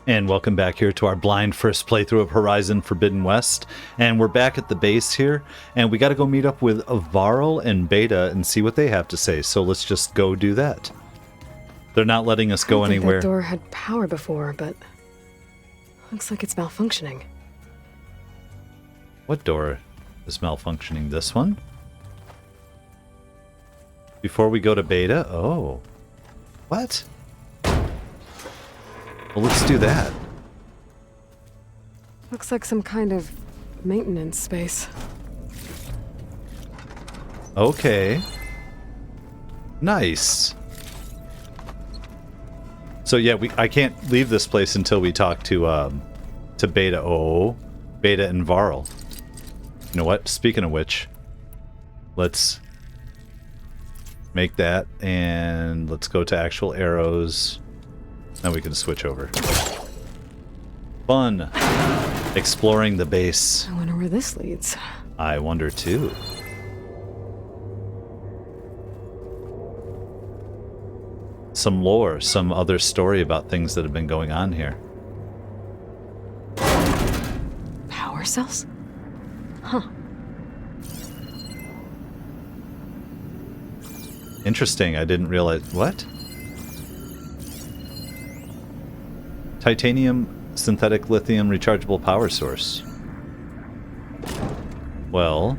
And welcome back here to our blind first playthrough of Horizon Forbidden West. And we're back at the base here, and we got to go meet up with Varl and Beta and see what they have to say. So let's just go do that. They're not letting us go anywhere. That door had power before, but looks like it's malfunctioning. What door is malfunctioning? This one? Before we go to Beta? Oh. What? Well, let's do that. Looks like some kind of maintenance space. Okay. Nice. So yeah, I can't leave this place until we talk to Beta. Oh, Beta and Varl. You know what? Speaking of which, let's make that, and let's go to actual arrows. Now we can switch over. Fun. Exploring the base. I wonder where this leads. I wonder too. Some lore, some other story about things that have been going on here. Power cells? Huh. Interesting, I didn't realize... What? Titanium, synthetic lithium, rechargeable power source. Well,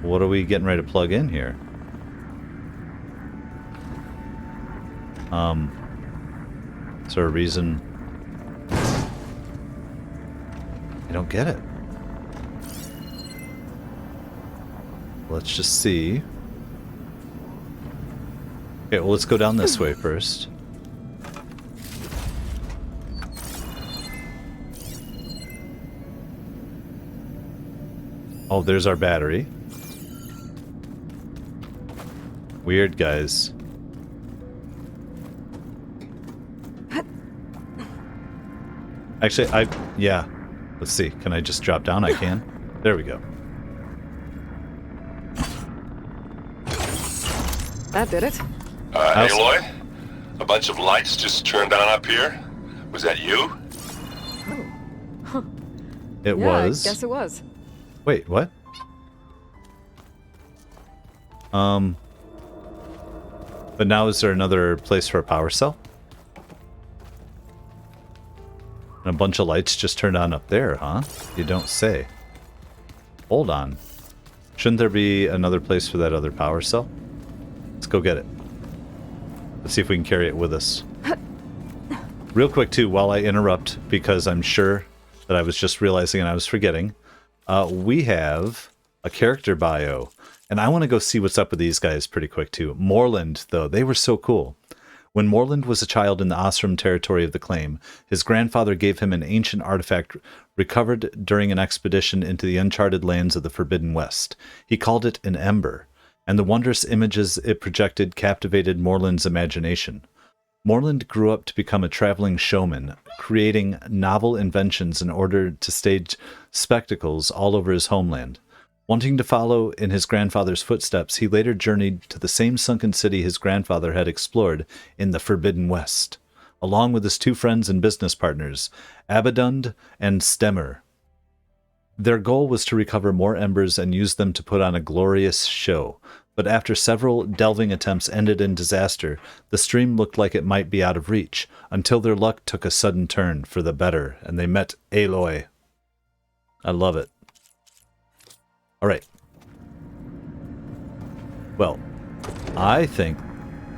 what are we getting ready to plug in here? Is there a reason? I don't get it. Let's just see. Okay, well, let's go down this way first. Oh, there's our battery. Weird, guys. Actually, yeah. Let's see. Can I just drop down? I can. There we go. That did it. Aloy? A bunch of lights just turned on up here? Was that you? Oh. Huh. It Yeah, was. I guess it was. Wait, what? But now is there another place for a power cell? And a bunch of lights just turned on up there, huh? You don't say. Hold on. Shouldn't there be another place for that other power cell? Let's go get it. Let's see if we can carry it with us. Real quick, too, while I interrupt, because I'm sure that I was just realizing and I was forgetting, we have a character bio. And I want to go see what's up with these guys pretty quick, too. Moreland, though, they were so cool. When Moreland was a child in the Osram territory of the Claim, his grandfather gave him an ancient artifact recovered during an expedition into the uncharted lands of the Forbidden West. He called it an Ember, and the wondrous images it projected captivated Moreland's imagination. Moreland grew up to become a traveling showman, creating novel inventions in order to stage spectacles all over his homeland. Wanting to follow in his grandfather's footsteps, he later journeyed to the same sunken city his grandfather had explored in the Forbidden West, along with his two friends and business partners, Abadund and Stemmer. Their goal was to recover more embers and use them to put on a glorious show, but after several delving attempts ended in disaster, the stream looked like it might be out of reach, until their luck took a sudden turn for the better, and they met Aloy. I love it. Alright. Well, I think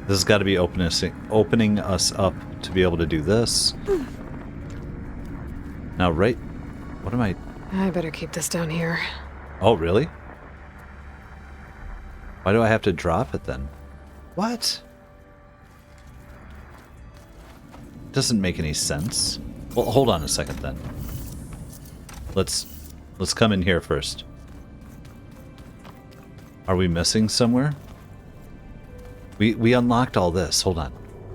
this has got to be opening us up to be able to do this. Now, right... What am I... I better keep this down here. Oh, really? Why do I have to drop it then? What? Doesn't make any sense. Well, hold on a second then. Let's come in here first. Are we missing somewhere? We unlocked all this. Hold on.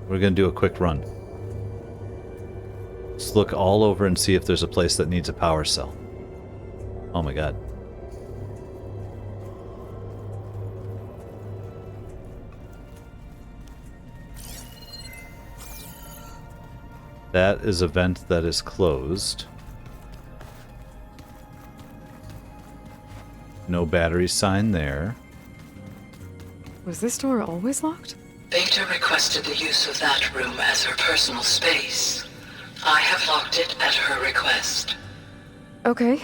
We're going to do a quick run. Let's look all over and see if there's a place that needs a power cell. Oh my god. That is a vent that is closed. No battery sign there. Was this door always locked? Beta requested the use of that room as her personal space. I have locked it at her request. Okay.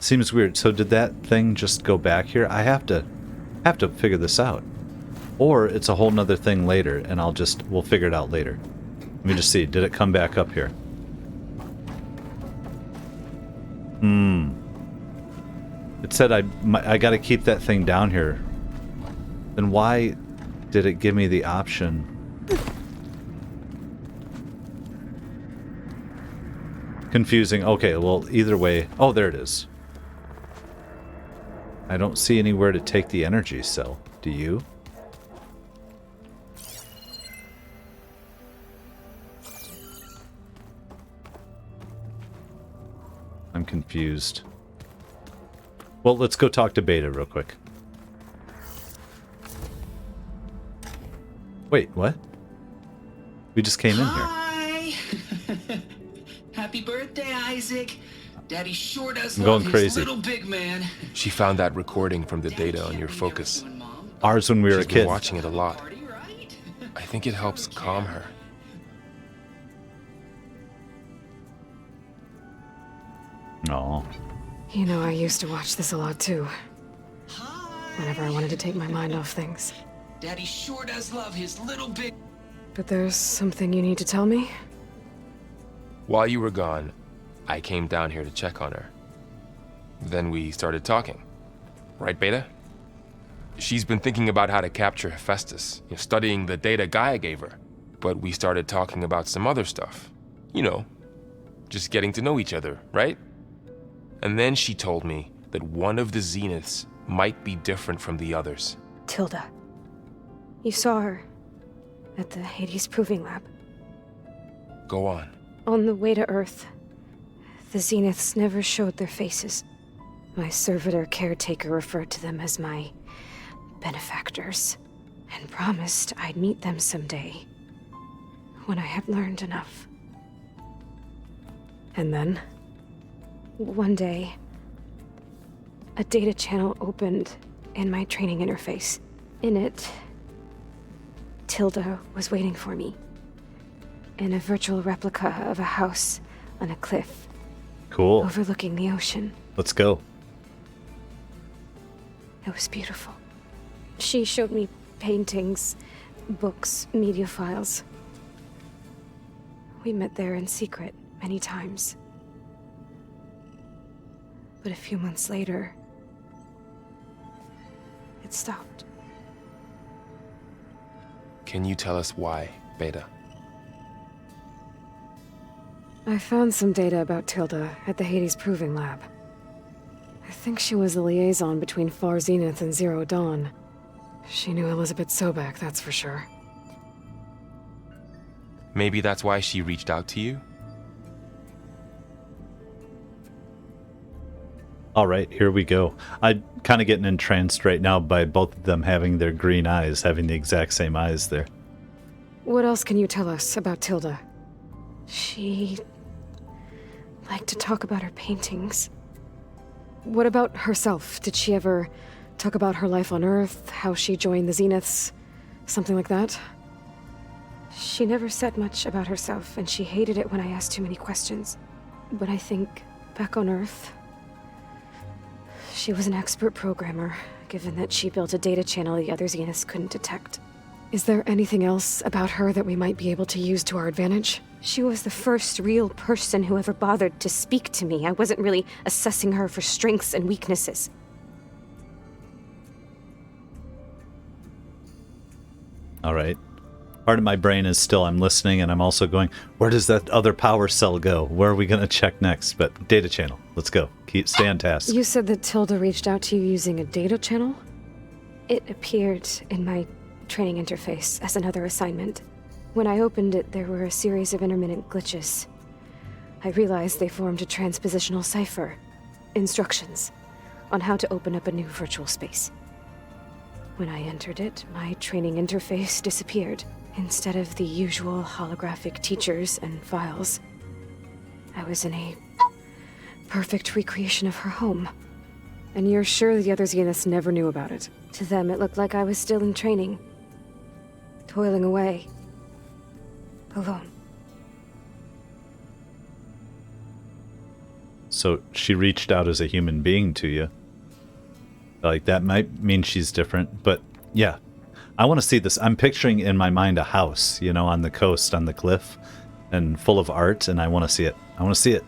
Seems weird. So did that thing just go back here? I have to figure this out. Or it's a whole nother thing later, and we'll figure it out later. Let me just see. Did it come back up here? It said I got to keep that thing down here. Then why did it give me the option? Confusing. Okay, well, either way. Oh, there it is. I don't see anywhere to take the energy cell. Do you? I'm confused. Well, let's go talk to Beta real quick. Wait, what? We just came in here. Hi! Happy birthday, Isaac. Daddy sure does I'm love going his crazy. little big man. She found that recording from the data on your focus. Ours when we were a She's been kid. watching it a lot. Party, right? I think it helps calm her. No. You know, I used to watch this a lot too. Hi! Whenever I wanted to take my mind off things. Daddy sure does love his little big... But there's something you need to tell me? While you were gone, I came down here to check on her. Then we started talking. Right, Beta? She's been thinking about how to capture Hephaestus, studying the data Gaia gave her. But we started talking about some other stuff. You know, just getting to know each other, right? And then she told me that one of the Zeniths might be different from the others. Tilda. You saw her at the Hades Proving Lab. Go on. On the way to Earth, the Zeniths never showed their faces. My servitor caretaker referred to them as my benefactors, and promised I'd meet them someday, when I had learned enough. And then? One day, a data channel opened in my training interface. In it, Tilda was waiting for me, in a virtual replica of a house on a cliff Cool. overlooking the ocean. Let's go. It was beautiful. She showed me paintings, books, media files. We met there in secret many times. But a few months later, it stopped. Can you tell us why, Beta? I found some data about Tilda at the Hades Proving Lab. I think she was a liaison between Far Zenith and Zero Dawn. She knew Elizabeth Sobek, that's for sure. Maybe that's why she reached out to you? All right, here we go. I'm kind of getting entranced right now by both of them having their green eyes, having the exact same eyes there. What else can you tell us about Tilda? She liked to talk about her paintings. What about herself? Did she ever talk about her life on Earth, how she joined the Zeniths, something like that? She never said much about herself, and she hated it when I asked too many questions. But I think, back on Earth, she was an expert programmer, given that she built a data channel the other Zeniths couldn't detect. Is there anything else about her that we might be able to use to our advantage? She was the first real person who ever bothered to speak to me. I wasn't really assessing her for strengths and weaknesses. All right. Part of my brain is still, I'm listening, and I'm also going, where does that other power cell go? Where are we going to check next? But data channel. Let's go. Stay on task. You said that Tilda reached out to you using a data channel? It appeared in my training interface as another assignment. When I opened it, there were a series of intermittent glitches. I realized they formed a transpositional cipher, instructions on how to open up a new virtual space. When I entered it, my training interface disappeared. Instead of the usual holographic teachers and files, I was in a perfect recreation of her home. And you're sure the other Zeniths never knew about it? To them, it looked like I was still in training, toiling away, alone. So she reached out as a human being to you. Like, that might mean she's different, but yeah. I want to see this. I'm picturing in my mind a house, you know, on the coast, on the cliff, and full of art, and I want to see it. I want to see it.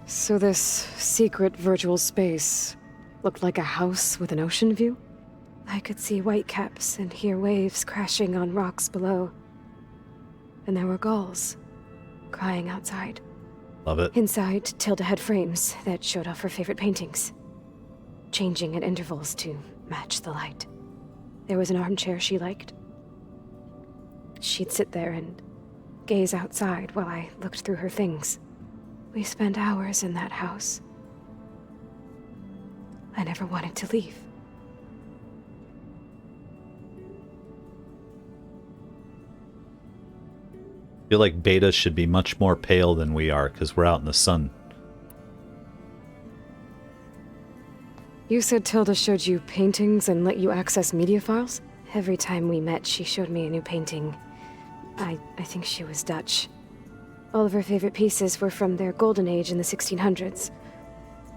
So this secret virtual space looked like a house with an ocean view? I could see whitecaps and hear waves crashing on rocks below. And there were gulls crying outside. Love it. Inside, Tilda had frames that showed off her favorite paintings, changing at intervals to match the light. There was an armchair she liked. She'd sit there and gaze outside while I looked through her things. We spent hours in that house. I never wanted to leave. I feel like Beta should be much more pale than we are because we're out in the sun. You said Tilda showed you paintings and let you access media files? Every time we met, she showed me a new painting. I think she was Dutch. All of her favorite pieces were from their golden age in the 1600s.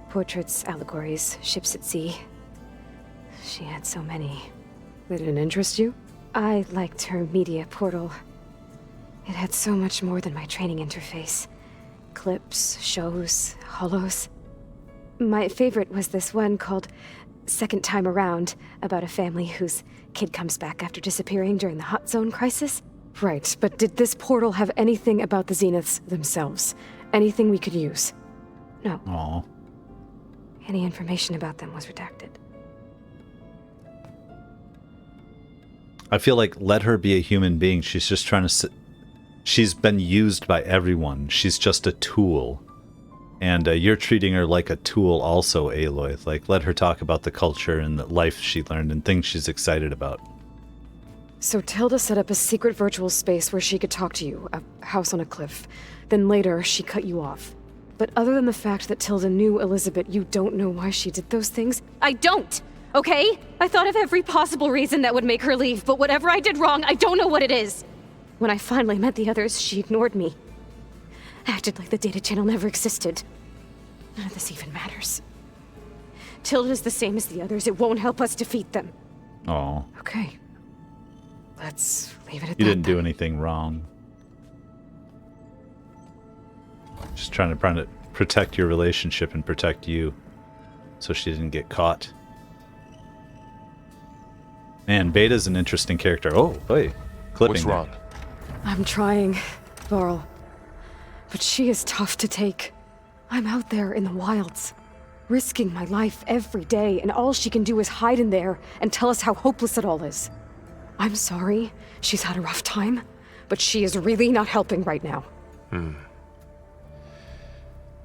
Portraits, allegories, ships at sea. She had so many. They didn't interest you? I liked her media portal. It had so much more than my training interface. Clips, shows, holos. My favorite was this one called Second Time Around, about a family whose kid comes back after disappearing during the Hot Zone crisis. Right, but did this portal have anything about the Zeniths themselves? Anything we could use? No. Aw. Any information about them was redacted. I feel like let her be a human being. She's just trying to... She's been used by everyone. She's just a tool. And you're treating her like a tool also, Aloy. Like, let her talk about the culture and the life she learned and things she's excited about. So Tilda set up a secret virtual space where she could talk to you, a house on a cliff. Then later, she cut you off. But other than the fact that Tilda knew Elizabeth, you don't know why she did those things? I don't! Okay? I thought of every possible reason that would make her leave, but whatever I did wrong, I don't know what it is. When I finally met the others, she ignored me. Acted like the data channel never existed. None of this even matters. Tilda's the same as the others. It won't help us defeat them. Oh, Okay. Let's leave it at that. you didn't do then. anything wrong. Just trying to protect your relationship and protect you, so she didn't get caught. Man, Beta's an interesting character. Oh, hey, clipping. What's there. wrong? I'm trying, Varl. But she is tough to take. I'm out there in the wilds, risking my life every day, and all she can do is hide in there and tell us how hopeless it all is. I'm sorry, she's had a rough time, but she is really not helping right now.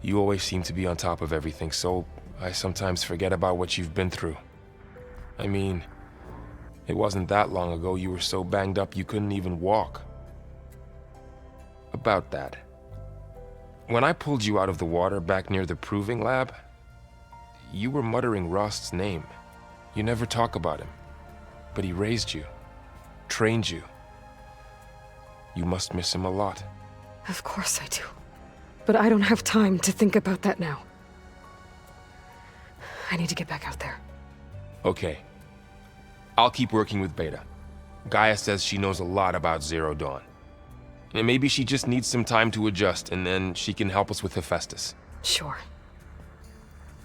You always seem to be on top of everything, so I sometimes forget about what you've been through. I mean, it wasn't that long ago you were so banged up you couldn't even walk. About that. When I pulled you out of the water back near the proving lab, you were muttering Rost's name. You never talk about him, but he raised you, trained you. You must miss him a lot. Of course I do. But I don't have time to think about that now. I need to get back out there. Okay. I'll keep working with Beta. Gaia says she knows a lot about Zero Dawn. And maybe she just needs some time to adjust, and then she can help us with Hephaestus. Sure.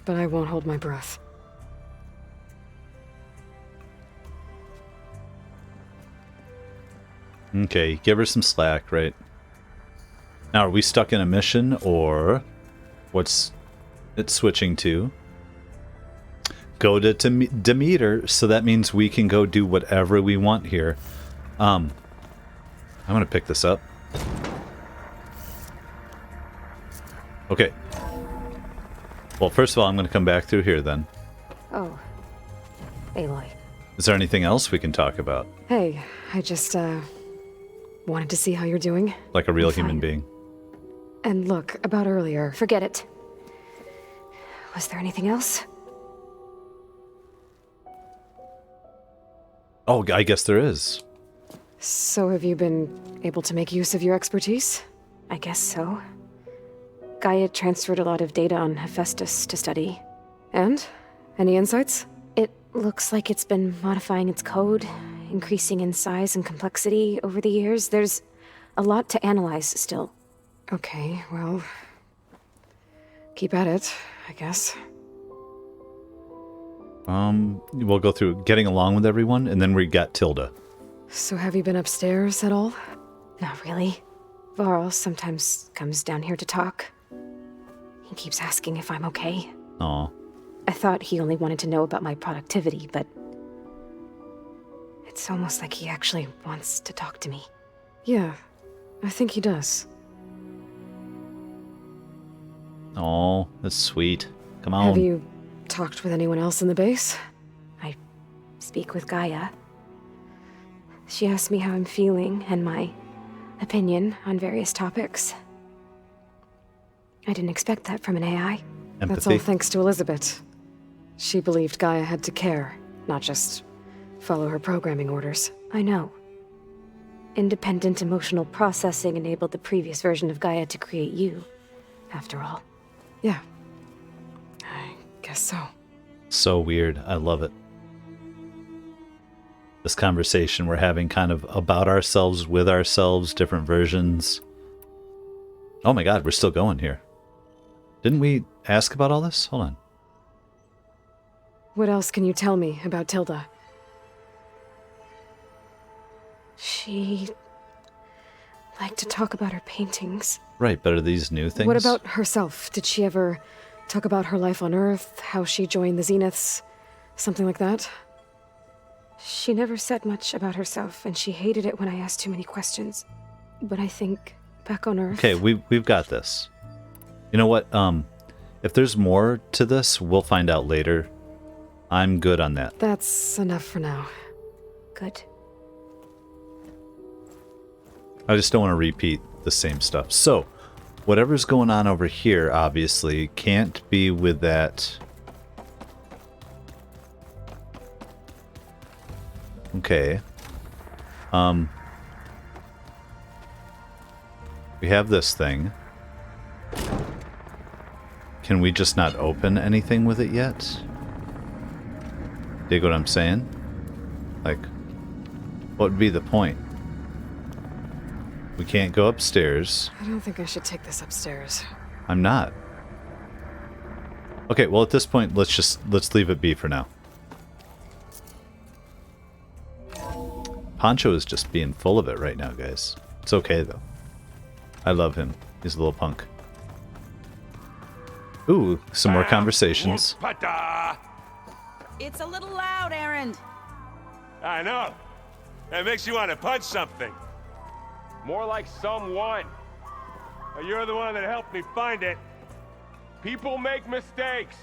But I won't hold my breath. Okay, give her some slack, right? Now, are we stuck in a mission, or what's it switching to? Go to Demeter, so that means we can go do whatever we want here. I'm gonna pick this up. Okay. Well, first of all, I'm gonna come back through here then. Oh. Aloy. Is there anything else we can talk about? Hey, I just, wanted to see how you're doing. Like a real I'm human fine. being. And look, about earlier. Forget it. Was there anything else? Oh, I guess there is. So have you been able to make use of your expertise? I guess so. Gaia transferred a lot of data on Hephaestus to study. And? Any insights? It looks like it's been modifying its code, increasing in size and complexity over the years. There's a lot to analyze still. Okay, well... keep at it, I guess. We'll go through getting along with everyone, and then we got Tilda. So have you been upstairs at all? Not really. Varl sometimes comes down here to talk. He keeps asking if I'm okay. Aw. I thought he only wanted to know about my productivity, but it's almost like he actually wants to talk to me. Yeah, I think he does. Oh, that's sweet. Come on. Have you talked with anyone else in the base? I speak with Gaia. She asks me how I'm feeling and my opinion on various topics. I didn't expect that from an AI. That's all Empathy. thanks to Elizabeth. She believed Gaia had to care, not just follow her programming orders. I know. Independent emotional processing enabled the previous version of Gaia to create you, after all. Yeah. I guess so. So weird. I love it. This conversation we're having kind of about ourselves, with ourselves, different versions. Oh my god, we're still going here. Didn't we ask about all this? Hold on. What else can you tell me about Tilda? She liked to talk about her paintings. Right, but are these new things? What about herself? Did she ever talk about her life on Earth, how she joined the Zeniths, something like that? She never said much about herself, and she hated it when I asked too many questions. But I think back on Earth... Okay, we've got this. You know what? If there's more to this, we'll find out later. I'm good on that. That's enough for now. Good. I just don't want to repeat the same stuff. So, whatever's going on over here, obviously, can't be with that. Okay. We have this thing. Can we just not open anything with it yet? Dig what I'm saying? Like, what would be the point? We can't go upstairs. I don't think I should take this upstairs. I'm not. Okay, well at this point, let's leave it be for now. Poncho is just being full of it right now, guys. It's okay though. I love him. He's a little punk. Ooh, some more conversations. It's a little loud, Aaron. I know. That makes you want to punch something. More like someone. Well, you're the one that helped me find it. People make mistakes.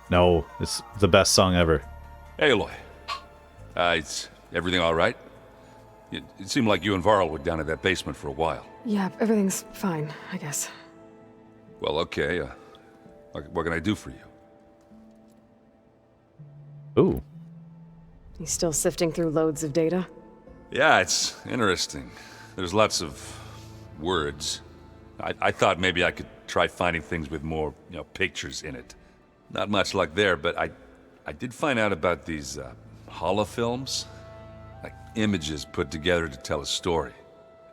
No, it's the best song ever. Aloy. Is everything all right? It seemed like you and Varl were down in that basement for a while. Yeah, everything's fine, I guess. Well, okay. What can I do for you? Ooh. He's still sifting through loads of data. Yeah, it's interesting. There's lots of words. I thought maybe I could try finding things with more, pictures in it. Not much luck there, but I did find out about these holofilms. Like images put together to tell a story.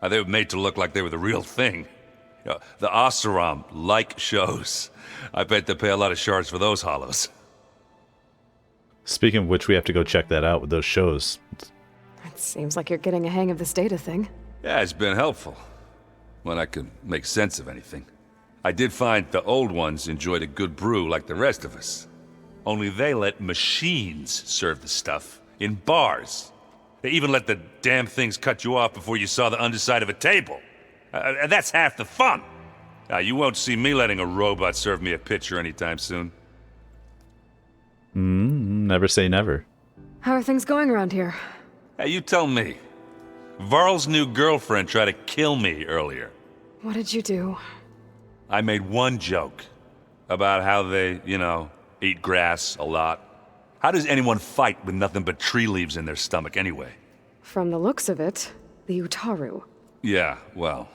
They were made to look like they were the real thing. The Oseram-like shows. I bet they pay a lot of shards for those hollows. Speaking of which, we have to go check that out with those shows. It seems like you're getting a hang of this data thing. Yeah, it's been helpful. When I could make sense of anything. I did find the old ones enjoyed a good brew like the rest of us. Only they let machines serve the stuff in bars. They even let the damn things cut you off before you saw the underside of a table. And that's half the fun. You won't see me letting a robot serve me a pitcher anytime soon. Never say never. How are things going around here? Hey, you tell me. Varl's new girlfriend tried to kill me earlier. What did you do? I made one joke about how they, eat grass a lot. How does anyone fight with nothing but tree leaves in their stomach anyway? From the looks of it, the Utaru. Yeah, well,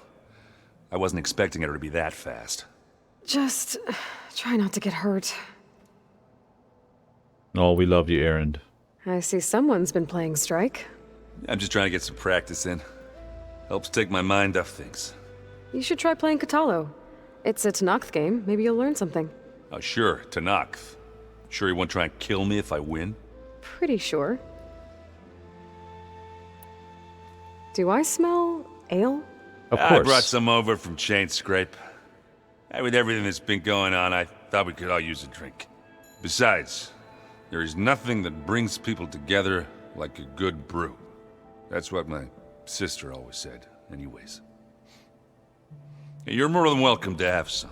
I wasn't expecting her to be that fast. Just try not to get hurt. Oh, we love you, Erend. I see someone's been playing Strike. I'm just trying to get some practice in. Helps take my mind off things. You should try playing Katalo. It's a Tanakh game. Maybe you'll learn something. Oh, sure, Tanakh. Sure he won't try and kill me if I win? Pretty sure. Do I smell ale? Of I course. brought some over from Chain Scrape. With everything that's been going on, I thought we could all use a drink. Besides, there is nothing that brings people together like a good brew. That's what my sister always said, anyways. You're more than welcome to have some.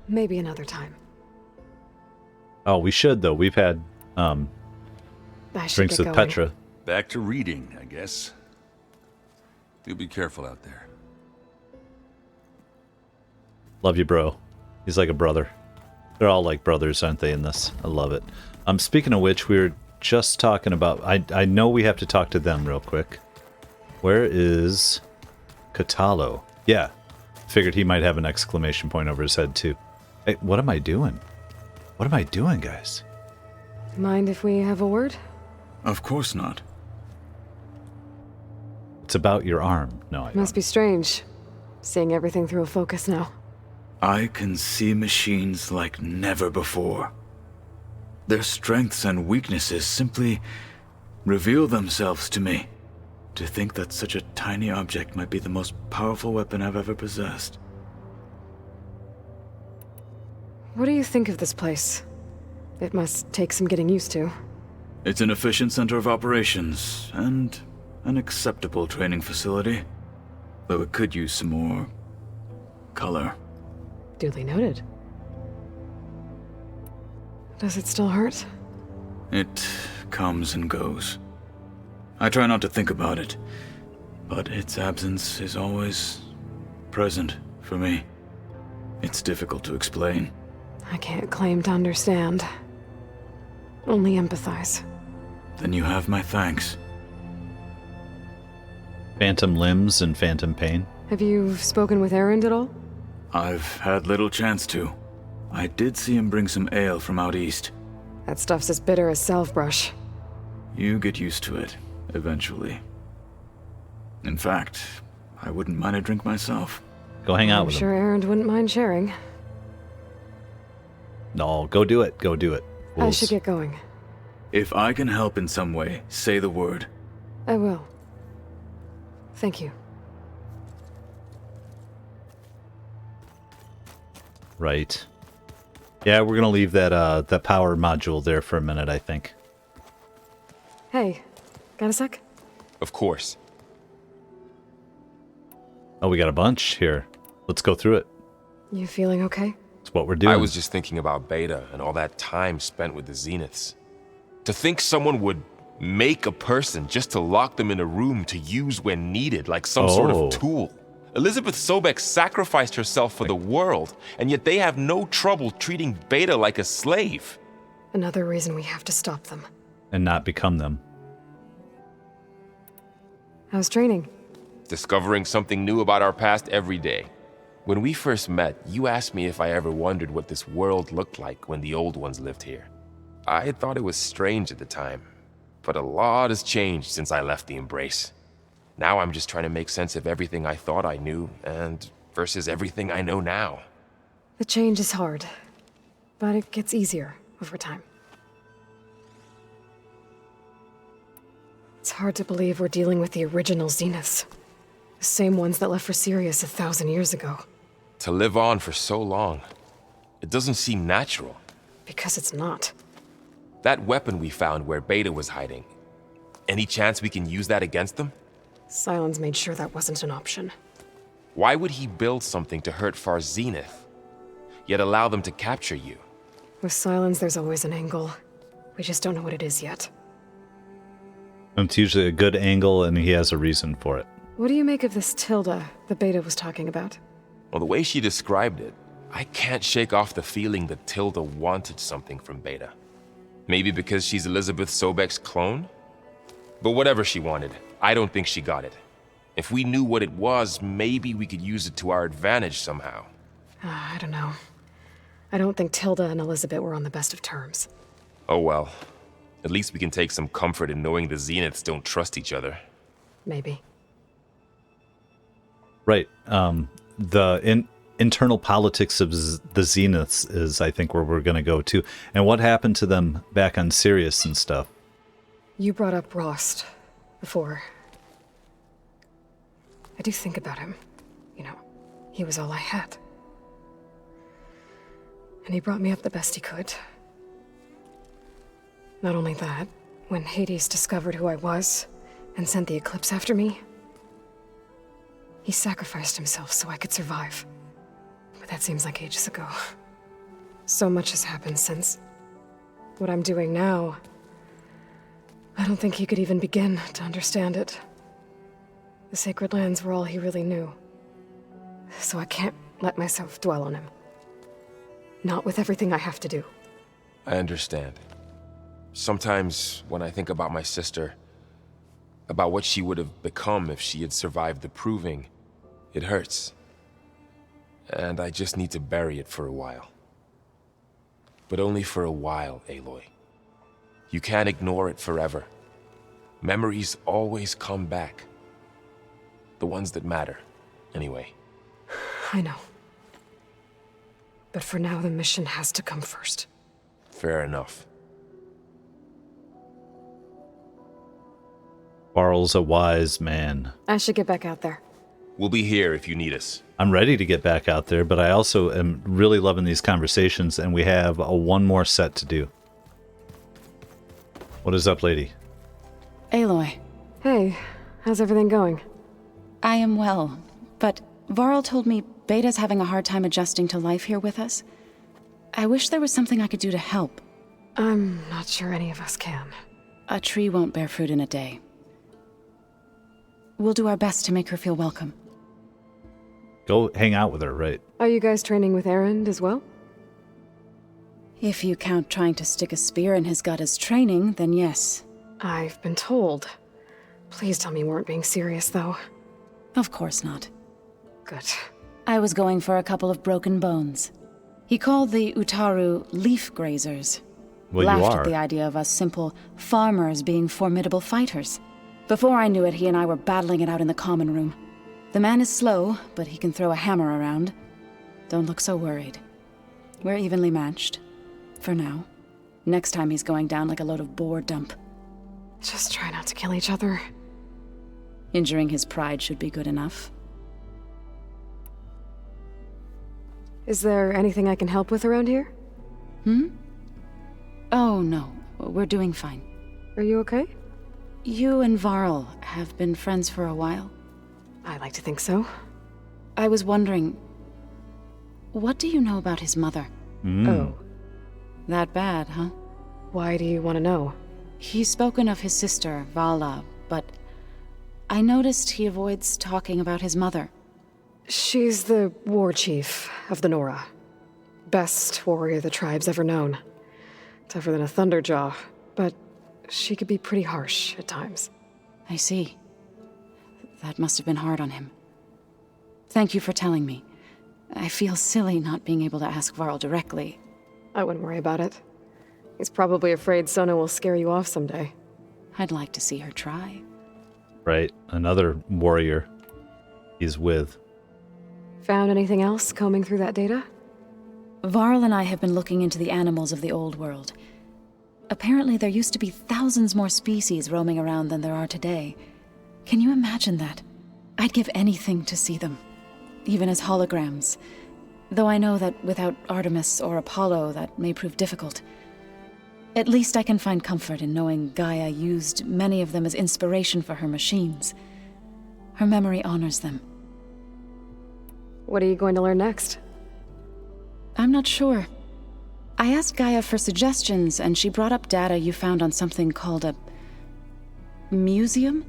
Maybe another time. Oh, we should, though. We've had I should drinks get with going. Petra. Back to reading, I guess. Do be careful out there. Love you, bro. He's like a brother. They're all like brothers, aren't they, in this? I love it. Speaking of which, we were just talking about... I know we have to talk to them real quick. Where is Katalo? Yeah. Figured he might have an exclamation point over his head, too. Hey, what am I doing? What am I doing, guys? Mind if we have a word? Of course not. It's about your arm. No, I Must be strange, seeing everything through a focus now. I can see machines like never before. Their strengths and weaknesses simply reveal themselves to me. To think that such a tiny object might be the most powerful weapon I've ever possessed. What do you think of this place? It must take some getting used to. It's an efficient center of operations, and an acceptable training facility. Though it could use some more... color. Duly noted. Does it still hurt? It comes and goes. I try not to think about it, but its absence is always present for me. It's difficult to explain. I can't claim to understand. Only empathize. Then you have my thanks. Phantom limbs and phantom pain. Have you spoken with Erend at all? I've had little chance to. I did see him bring some ale from out east. That stuff's as bitter as salve-brush. You get used to it, eventually. In fact, I wouldn't mind a drink myself. Go hang out I'm with sure him. Erend wouldn't mind sharing. No, go do it. Go do it. I should get going. If I can help in some way, say the word. I will. Thank you. Right. Yeah, we're gonna leave that that power module there for a minute, I think. Hey, got a sec? Of course. Oh, we got a bunch here. Let's go through it. You feeling okay? It's what we're doing. I was just thinking about Beta and all that time spent with the Zeniths. To think someone would make a person just to lock them in a room to use when needed, like some sort Oh. of tool. Elizabeth Sobek sacrificed herself for the world, and yet they have no trouble treating Beta like a slave. Another reason we have to stop them. And not become them. How's training? Discovering something new about our past every day. When we first met, you asked me if I ever wondered what this world looked like when the old ones lived here. I thought it was strange at the time, but a lot has changed since I left the Embrace. Now I'm just trying to make sense of everything I thought I knew and versus everything I know now. The change is hard, but it gets easier over time. It's hard to believe we're dealing with the original Zeniths. The same ones that left for Sirius 1,000 years ago. To live on for so long, it doesn't seem natural. Because it's not. That weapon we found where Beta was hiding, any chance we can use that against them? Sylens made sure that wasn't an option. Why would he build something to hurt Far Zenith, yet allow them to capture you? With Sylens, there's always an angle. We just don't know what it is yet. And it's usually a good angle, and he has a reason for it. What do you make of this Tilda the Beta was talking about? Well, the way she described it, I can't shake off the feeling that Tilda wanted something from Beta. Maybe because she's Elizabeth Sobek's clone? But whatever she wanted, I don't think she got it. If we knew what it was, maybe we could use it to our advantage somehow. I don't know. I don't think Tilda and Elizabeth were on the best of terms. Oh well. At least we can take some comfort in knowing the Zeniths don't trust each other. Maybe. Right. The internal politics of the Zeniths is, I think, where we're going to go to. And what happened to them back on Sirius and stuff? You brought up Rost before. I do think about him. You know, he was all I had. And he brought me up the best he could. Not only that, when Hades discovered who I was and sent the Eclipse after me, he sacrificed himself so I could survive. But that seems like ages ago. So much has happened since. What I'm doing now, I don't think he could even begin to understand it. The Sacred Lands were all he really knew. So I can't let myself dwell on him. Not with everything I have to do. I understand. Sometimes when I think about my sister, about what she would have become if she had survived the Proving, it hurts. And I just need to bury it for a while. But only for a while, Aloy. You can't ignore it forever. Memories always come back. The ones that matter, anyway. I know. But for now, the mission has to come first. Fair enough. Varl's a wise man. I should get back out there. We'll be here if you need us. I'm ready to get back out there, but I also am really loving these conversations, and we have one more set to do. What is up, lady? Aloy, Hey, how's everything going? I am well, but Varl told me Beta's having a hard time adjusting to life here with us. I wish there was something I could do to help. I'm not sure any of us can. A tree won't bear fruit in a day. We'll do our best to make her feel welcome. Go hang out with her, right? Are you guys training with Erend as well? If you count trying to stick a spear in his gut as training, then yes. I've been told. Please tell me you weren't being serious, though. Of course not. Good. I was going for a couple of broken bones. He called the Utaru leaf grazers. Well, Laughed you at are. the idea of us simple farmers being formidable fighters. Before I knew it, he and I were battling it out in the common room. The man is slow, but he can throw a hammer around. Don't look so worried. We're evenly matched. For now. Next time he's going down like a load of boar dump. Just try not to kill each other. Injuring his pride should be good enough. Is there anything I can help with around here? Oh, no. We're doing fine. Are you okay? You and Varl have been friends for a while. I like to think so. I was wondering, what do you know about his mother? Oh. That bad, huh? Why do you want to know? He's spoken of his sister, Vala, but I noticed he avoids talking about his mother. She's the war chief of the Nora. Best warrior the tribe's ever known. Tougher than a Thunderjaw, but she could be pretty harsh at times. I see. That must have been hard on him. Thank you for telling me. I feel silly not being able to ask Varl directly. I wouldn't worry about it. He's probably afraid Sona will scare you off someday. I'd like to see her try. Right. Another warrior he's with. Found anything else combing through that data? Varl and I have been looking into the animals of the old world. Apparently there used to be thousands more species roaming around than there are today. Can you imagine that? I'd give anything to see them, even as holograms. Though I know that without Artemis or Apollo, that may prove difficult. At least I can find comfort in knowing Gaia used many of them as inspiration for her machines. Her memory honors them. What are you going to learn next? I'm not sure. I asked Gaia for suggestions, and she brought up data you found on something called a Museum?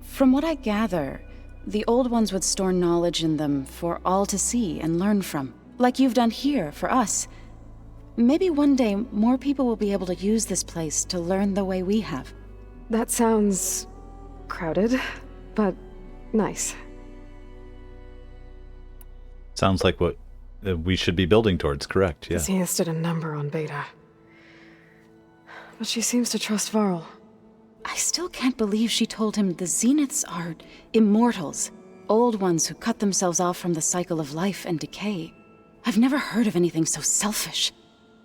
From what I gather, the old ones would store knowledge in them for all to see and learn from, like you've done here for us. Maybe one day more people will be able to use this place to learn the way we have. That sounds crowded, but nice. Sounds like what we should be building towards, correct? Yeah. Zenith did a number on Beta. But she seems to trust Varl. I still can't believe she told him the Zeniths are immortals, old ones who cut themselves off from the cycle of life and decay. I've never heard of anything so selfish.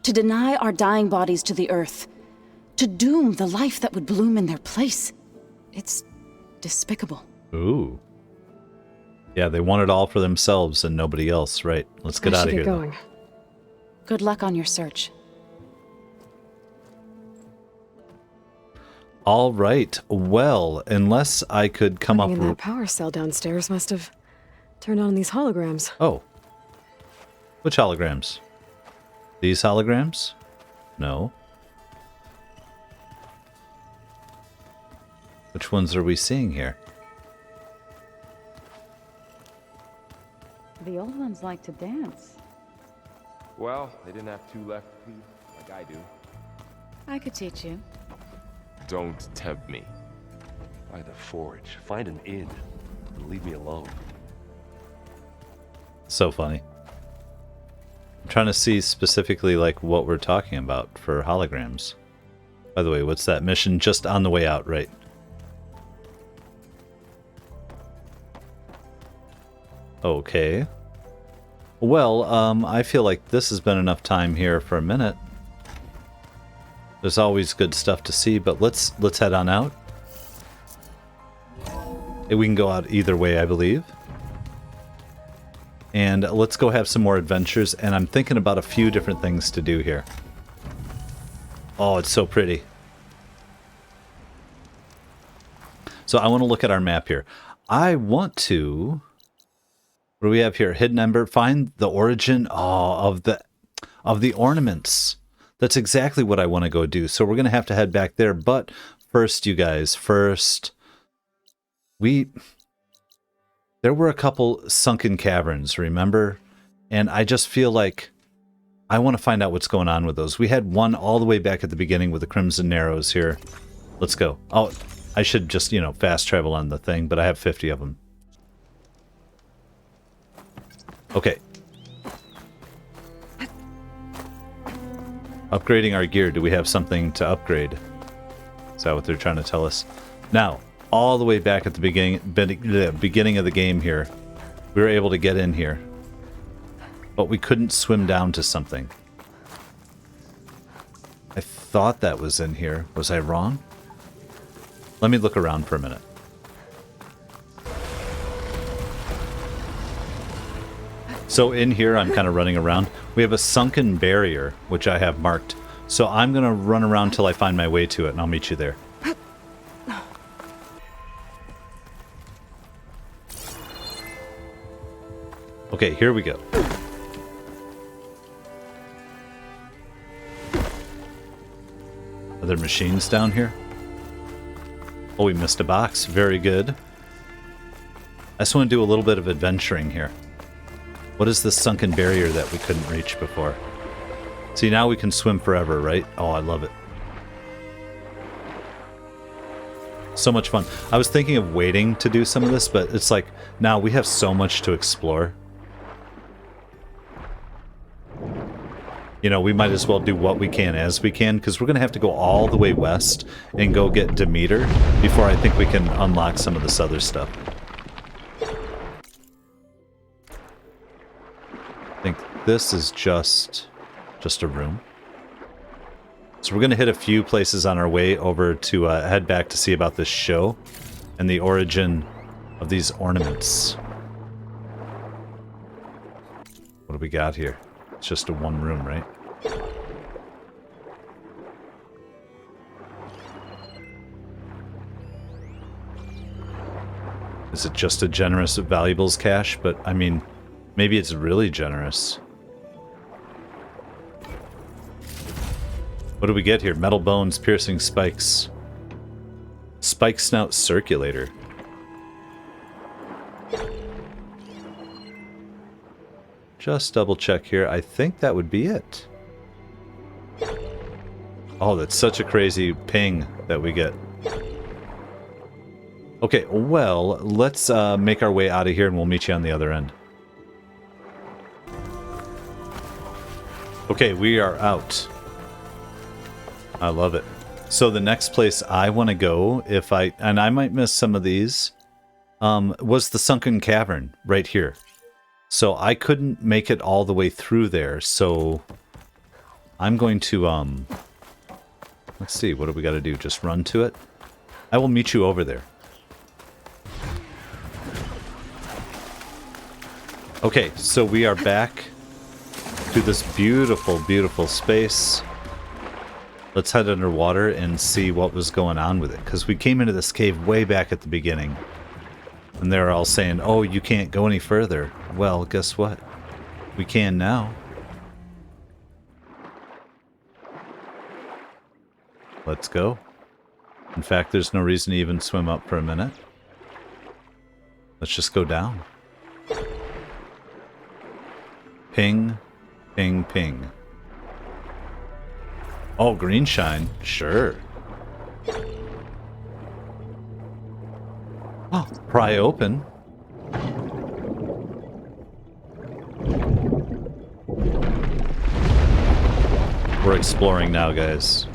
To deny our dying bodies to the earth, to doom the life that would bloom in their place. It's despicable. Ooh. Yeah, they want it all for themselves and nobody else, right? Let's get out of here. Going. Good luck on your search. All right. Well, unless I could come up with with that power cell downstairs must have turned on these holograms. Oh. Which holograms? These holograms? No. Which ones are we seeing here? The old ones like to dance. Well, they didn't have two left feet like I do. I could teach you. Don't tempt me. By the forge, find an inn and leave me alone. So funny. I'm trying to see specifically like what we're talking about for holograms. By the way, what's that mission? Just on the way out, right? Okay. Well, I feel like this has been enough time here for a minute. There's always good stuff to see, but let's head on out. We can go out either way, I believe. And let's go have some more adventures, and I'm thinking about a few different things to do here. Oh, it's so pretty. So I want to look at our map here. I want to... What do we have here? Hidden Ember. Find the origin of the ornaments. That's exactly what I want to go do. So we're going to have to head back there. But first, you guys, there were a couple sunken caverns, remember? And I just feel like I want to find out what's going on with those. We had one all the way back at the beginning with the Crimson Narrows here. Let's go. Oh, I should just, fast travel on the thing, but I have 50 of them. Okay. Upgrading our gear. Do we have something to upgrade? Is that what they're trying to tell us? Now, all the way back at the beginning of the game here, we were able to get in here. But we couldn't swim down to something. I thought that was in here. Was I wrong? Let me look around for a minute. So in here, I'm kind of running around. We have a sunken barrier, which I have marked. So I'm going to run around till I find my way to it, and I'll meet you there. Okay, here we go. Are there machines down here? Oh, we missed a box. Very good. I just want to do a little bit of adventuring here. What is this sunken barrier that we couldn't reach before? See, now we can swim forever, right? Oh, I love it. So much fun. I was thinking of waiting to do some of this, but it's like, now we have so much to explore. We might as well do what we can as we can, because we're going to have to go all the way west and go get Demeter before I think we can unlock some of this other stuff. I think this is just a room. So we're going to hit a few places on our way over to head back to see about this show and the origin of these ornaments. What do we got here? It's just a one room, right? Is it just a generous valuables cache? But, I mean, maybe it's really generous. What do we get here? Metal bones, piercing spikes. spike snout circulator. Just double check here. I think that would be it. Oh, that's such a crazy ping that we get. Okay, well, let's make our way out of here and we'll meet you on the other end. Okay, we are out. I love it. So the next place I want to go, and I might miss some of these, was the sunken cavern right here. So I couldn't make it all the way through there, so I'm going to, let's see, what do we got to do? Just run to it? I will meet you over there. Okay, so we are back to this beautiful, beautiful space. Let's head underwater and see what was going on with it, because we came into this cave way back at the beginning. And they're all saying, oh, you can't go any further. Well, guess what? We can now. Let's go. In fact, there's no reason to even swim up for a minute. Let's just go down. Ping, ping, ping. Oh, green shine. Sure. Oh, pry open. We're exploring now, guys.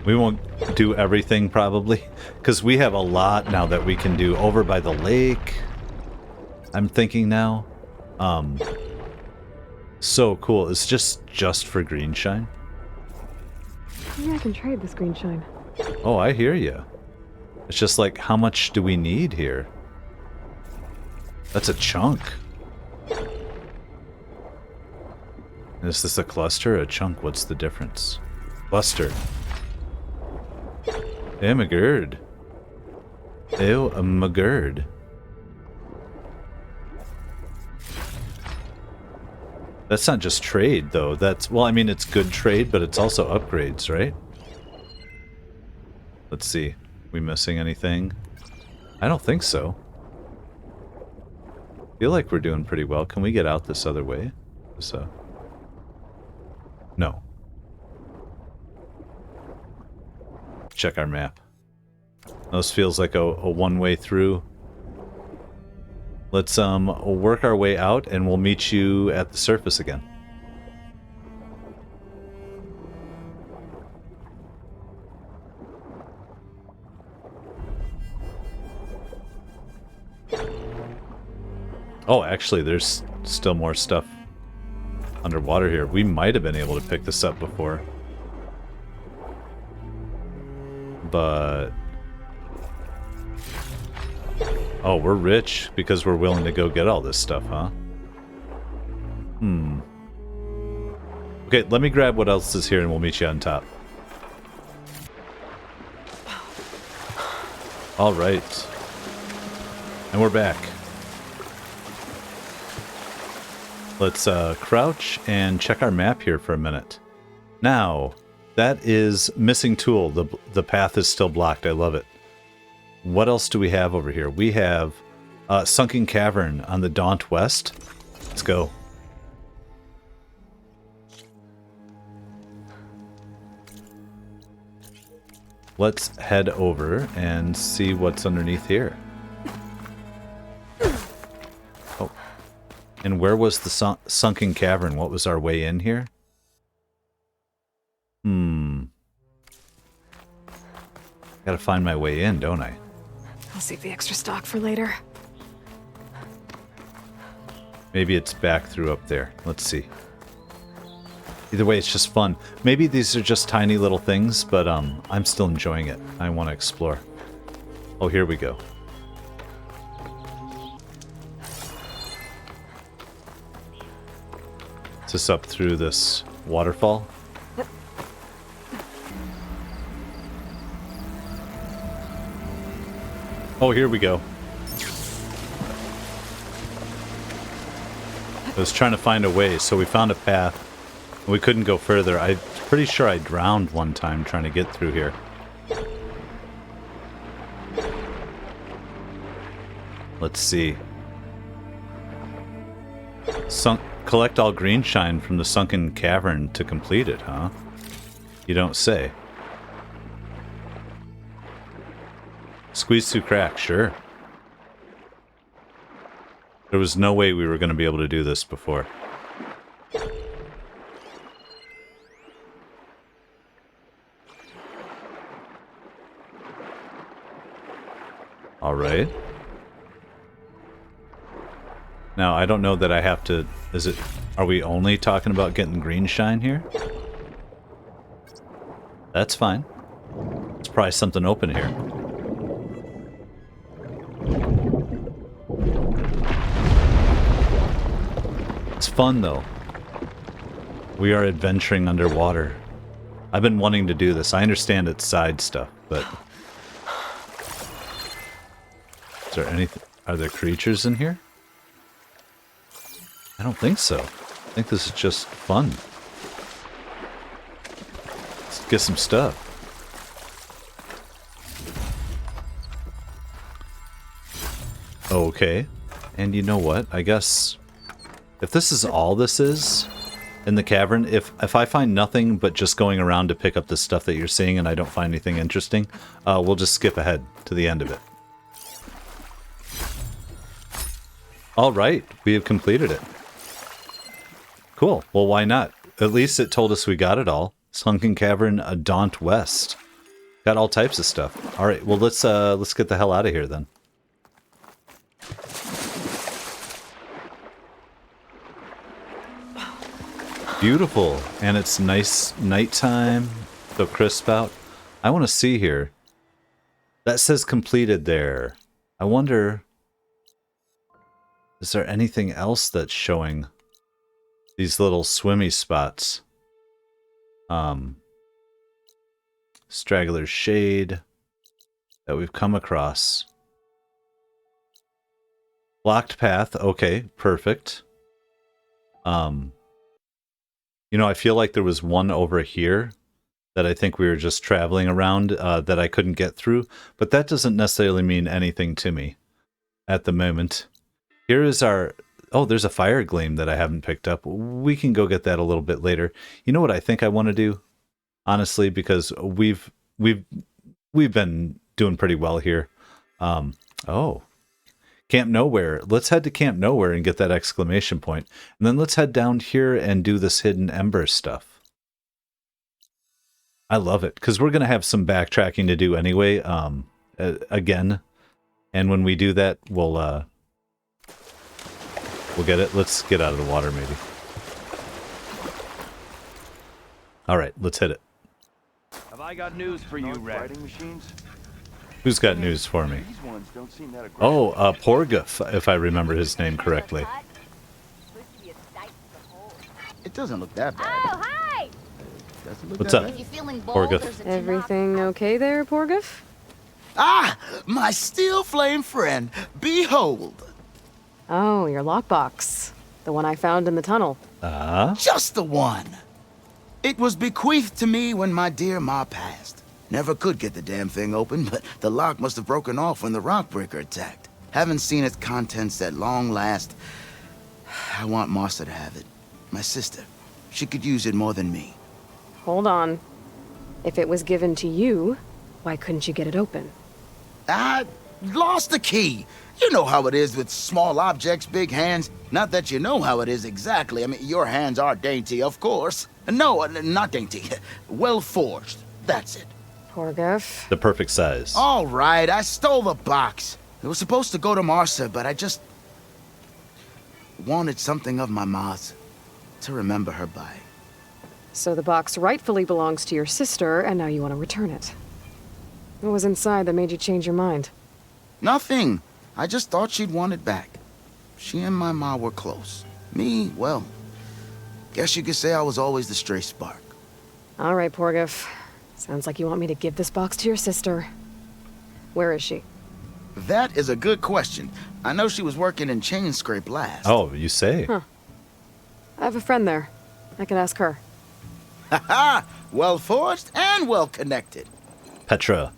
We won't do everything, probably, because we have a lot now that we can do over by the lake. I'm thinking now. So cool. It's just for green shine. Maybe I can trade this green shine. Oh, I hear you. It's just like, how much do we need here? That's a chunk. Is this a cluster or a chunk? What's the difference? Cluster. Ew, my gird. Ew, my gird. That's not just trade, though. That's, well, I mean, it's good trade, but it's also upgrades, right? Let's see. We missing anything? I don't think so. Feel like we're doing pretty well. Can we get out this other way? So, no. Check our map. This feels like a one-way through. Let's work our way out and we'll meet you at the surface again. Oh, actually, there's still more stuff underwater here. We might have been able to pick this up before. But... oh, we're rich because we're willing to go get all this stuff, huh? Okay, let me grab what else is here and we'll meet you on top. Alright. And we're back. Let's crouch and check our map here for a minute. Now, that is missing tool. The path is still blocked. I love it. What else do we have over here? We have sunken cavern on the Daunt West. Let's go. Let's head over and see what's underneath here. Oh. And where was the sunken cavern? What was our way in here? Gotta find my way in, don't I? I'll save the extra stock for later. Maybe it's back through up there. Let's see. Either way, it's just fun. Maybe these are just tiny little things, but I'm still enjoying it. I want to explore. Oh, here we go. Is this up through this waterfall? Oh, here we go. I was trying to find a way, so we found a path. We couldn't go further. I'm pretty sure I drowned one time trying to get through here. Let's see. Collect all green shine from the sunken cavern to complete it, huh? You don't say. Squeeze through cracks, sure. There was no way we were going to be able to do this before. All right. Now, I don't know that I have to... Are we only talking about getting green shine here? That's fine. There's probably something open here. It's fun, though. We are adventuring underwater. I've been wanting to do this. I understand it's side stuff, but... Is there anything... Are there creatures in here? I don't think so. I think this is just fun. Let's get some stuff. Okay. And you know what? I guess... If this is all this is in the cavern, if I find nothing but just going around to pick up the stuff that you're seeing and I don't find anything interesting, we'll just skip ahead to the end of it. Alright, we have completed it. Cool. Well, why not? At least it told us we got it all. Sunken Cavern, Daunt West. Got all types of stuff. Alright, well let's get the hell out of here then. Beautiful. And it's nice nighttime. So crisp out. I want to see here. That says completed there. I wonder... Is there anything else that's showing these little swimmy spots? Straggler's Shade that we've come across. Blocked path. Okay, perfect. You know, I feel like there was one over here that I think we were just traveling around that I couldn't get through, but that doesn't necessarily mean anything to me at the moment. Here is our... Oh, there's a fire gleam that I haven't picked up. We can go get that a little bit later. You know what I think I want to do? Honestly, because we've been doing pretty well here. Oh. Camp Nowhere. Let's head to Camp Nowhere and get that exclamation point. And then let's head down here and do this hidden Ember stuff. I love it, because we're going to have some backtracking to do anyway, again. And when we do that, we'll get it. Let's get out of the water, maybe. All right, let's hit it. Have I got news for you, Red? Who's got news for me? Oh, Porguf, if I remember his name correctly. It doesn't look that bad. Oh, hi! What's up, Porguf? Everything okay there, Porguf? Ah! My steel flame friend, behold! Oh, your lockbox. The one I found in the tunnel. Just the one! It was bequeathed to me when my dear ma passed. Never could get the damn thing open, but the lock must have broken off when the rockbreaker attacked. Haven't seen its contents at long last. I want Martha to have it. My sister. She could use it more than me. Hold on. If it was given to you, why couldn't you get it open? I lost the key. You know how it is with small objects, big hands. Not that you know how it is exactly. I mean, your hands are dainty, of course. No, not dainty. Well forged. That's it. Porguf. The perfect size. All right, I stole the box. It was supposed to go to Martha, but I just wanted something of my ma's to remember her by. So the box rightfully belongs to your sister, and now you want to return it. What was inside that made you change your mind? Nothing. I just thought she'd want it back. She and my ma were close. Me, well, guess you could say I was always the stray spark. All right, Porguf. Sounds like you want me to give this box to your sister. Where is she? That is a good question. I know she was working in Chain Scrape last. Oh, you say? Huh. I have a friend there. I can ask her. Ha-ha! Well forged and well connected. Petra.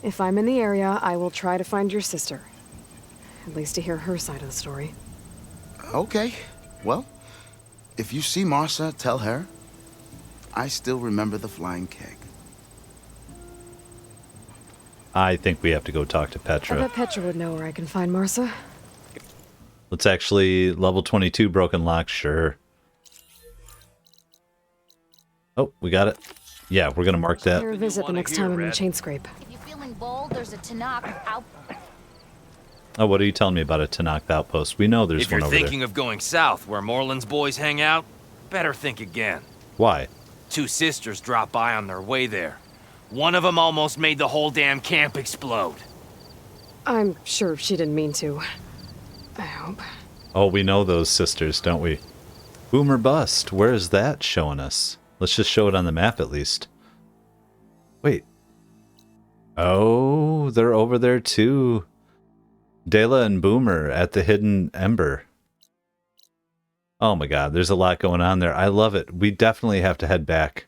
If I'm in the area, I will try to find your sister. At least to hear her side of the story. Okay. Well, if you see Marsa, tell her. I still remember the flying keg. I think we have to go talk to I Petra. bet Petra would know where I can find Marsa. Let's actually level 22 broken lock, sure. Oh, we got it. Yeah, we're gonna mark that. Here a visit the next time I'm in Chain Scrape. If you're feeling bold, there's a Tanakh out. Oh, what are you telling me about a Tanakh outpost? We know there's If one you're over thinking of going south where Moreland's boys hang out, better think again. there. Why? 2 sisters dropped by on their way there. One of them almost made the whole damn camp explode. I'm sure she didn't mean to. I hope. Oh, we know those sisters, don't we? Boomer Bust, where is that showing us? Let's just show it on the map at least. Wait. Oh, they're over there too. Dela and Boomer at the hidden Ember. Oh my god, there's a lot going on there. I love it. We definitely have to head back.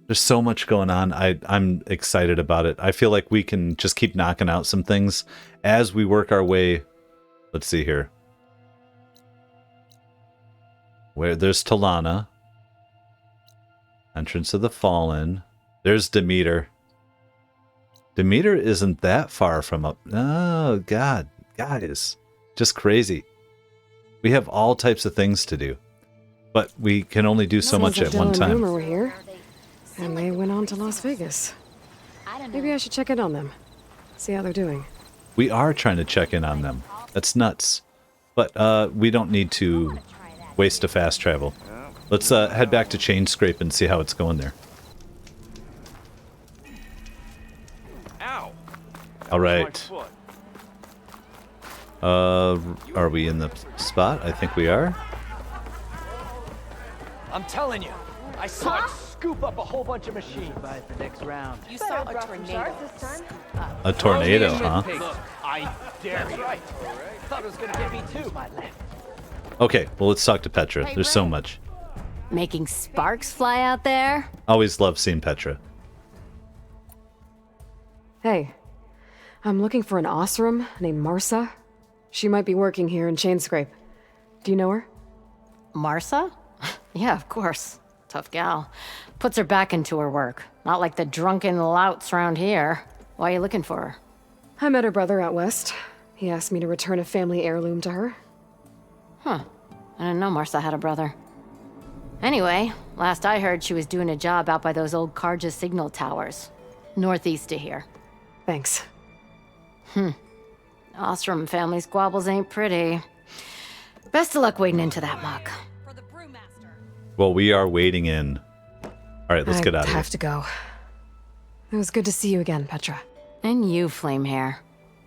There's so much going on. I'm excited about it. I feel like we can just keep knocking out some things as we work our way. Let's see here. Where there's Talana. Entrance of the Fallen. There's Demeter. Demeter isn't that far from up. Oh, God. Guys. Just crazy. We have all types of things to do. But we can only do so much at one Della and time. Boomer were here, and they went on to Las Vegas. Maybe I should check in on them. See how they're doing. We are trying to check in on them. That's nuts. But we don't need to waste a fast travel. Let's head back to Chain Scrape and see how it's going there. Ow! All right. Are we in the spot? I think we are. I'm telling you, I saw it scoop up a whole bunch of machines. By the next round. You saw a tornado. A tornado, huh? Look, I dare you. Right. Thought it was gonna get me too. My left. Okay, well, let's talk to Petra. There's so much. Making sparks fly out there? Always love seeing Petra. Hey, I'm looking for an Osram named Marsa. She might be working here in Chain Scrape. Do you know her? Marsa? Yeah, of course. Tough gal. Puts her back into her work. Not like the drunken louts around here. Why are you looking for her? I met her brother out west. He asked me to return a family heirloom to her. Huh. I didn't know Marsa had a brother. Anyway, last I heard she was doing a job out by those old Karja signal towers. Northeast of here. Thanks. Ostrom family squabbles ain't pretty. Best of luck wading into that muck. Well, we are wading in. All right, let's get out of I here. have to go. It was good to see you again, Petra. And you, Flamehair.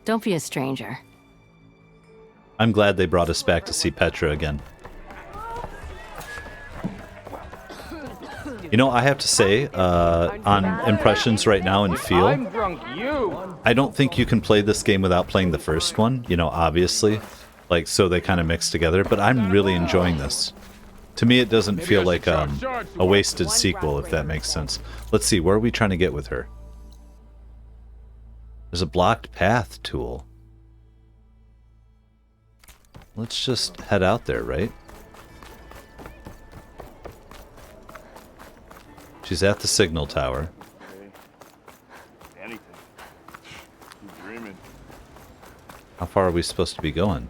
Don't be a stranger. I'm glad they brought us back to see Petra again. You know, I have to say, on impressions right now and feel, I don't think you can play this game without playing the first one, you know, obviously. Like, so they kind of mix together, but I'm really enjoying this. To me, it doesn't feel like a wasted sequel, if that makes sense. Let's see, where are we trying to get with her? There's a blocked path tool. Let's just head out there, right? She's at the signal tower. Anything. Keep dreaming. How far are we supposed to be going?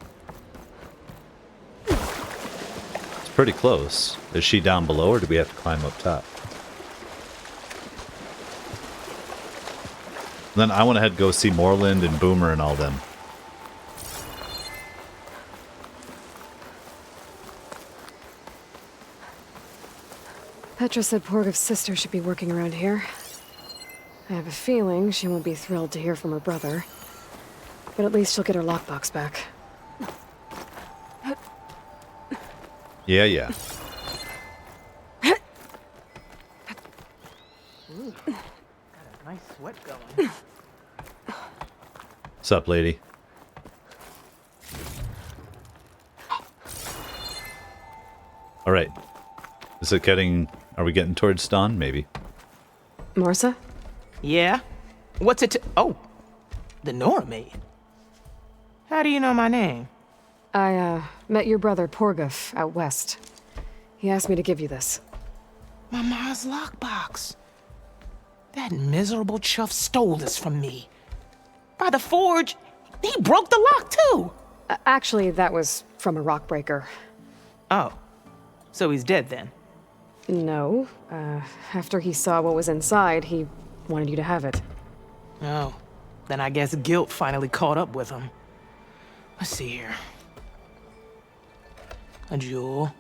It's pretty close. Is she down below, or do we have to climb up top? Then I want to head go see Moreland and Boomer and all them. Petra said Porgov's sister should be working around here. I have a feeling she won't be thrilled to hear from her brother. But at least she'll get her lockbox back. Yeah. Ooh, got a nice sweat going. What's up, lady? All right. Is it getting... Are we getting towards dawn? Maybe. Marsa? Yeah? What's it? Oh, the Nora maid. How do you know my name? I, met your brother Porguf out west. He asked me to give you this. My ma's lockbox. That miserable chuff stole this from me. By the forge, he broke the lock too. Actually, that was from a rock breaker. Oh, so he's dead then? No. After he saw what was inside, he wanted you to have it. Oh, then I guess guilt finally caught up with him. Let's see here. A jewel.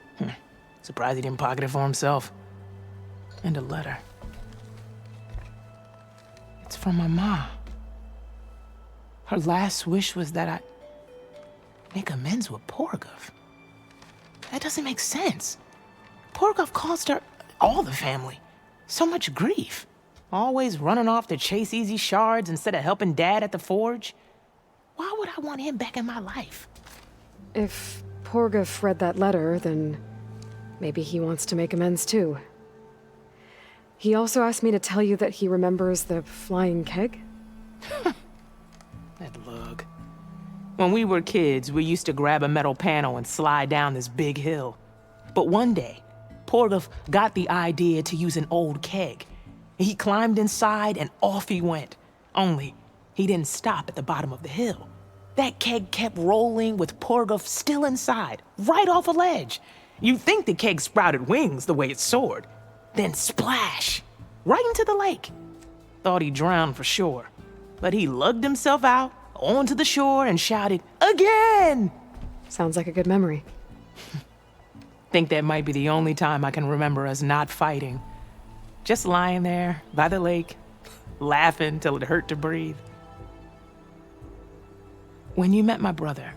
Surprised he didn't pocket it for himself. And a letter. It's from my ma. Her last wish was that I make amends with Porguf. That doesn't make sense. Porguf caused her, all the family, so much grief. Always running off to chase easy shards instead of helping Dad at the forge. Why would I want him back in my life? If Porguf read that letter, then maybe he wants to make amends too. He also asked me to tell you that he remembers the flying keg. That lug. When we were kids, we used to grab a metal panel and slide down this big hill. But one day, Porguf got the idea to use an old keg. He climbed inside and off he went. Only, he didn't stop at the bottom of the hill. That keg kept rolling with Porguf still inside, right off a ledge. You'd think the keg sprouted wings the way it soared. Then splash! Right into the lake. Thought he drowned for sure. But he lugged himself out, onto the shore, and shouted, "Again!" Sounds like a good memory. Think that might be the only time I can remember us not fighting. Just lying there, by the lake, laughing till it hurt to breathe. When you met my brother,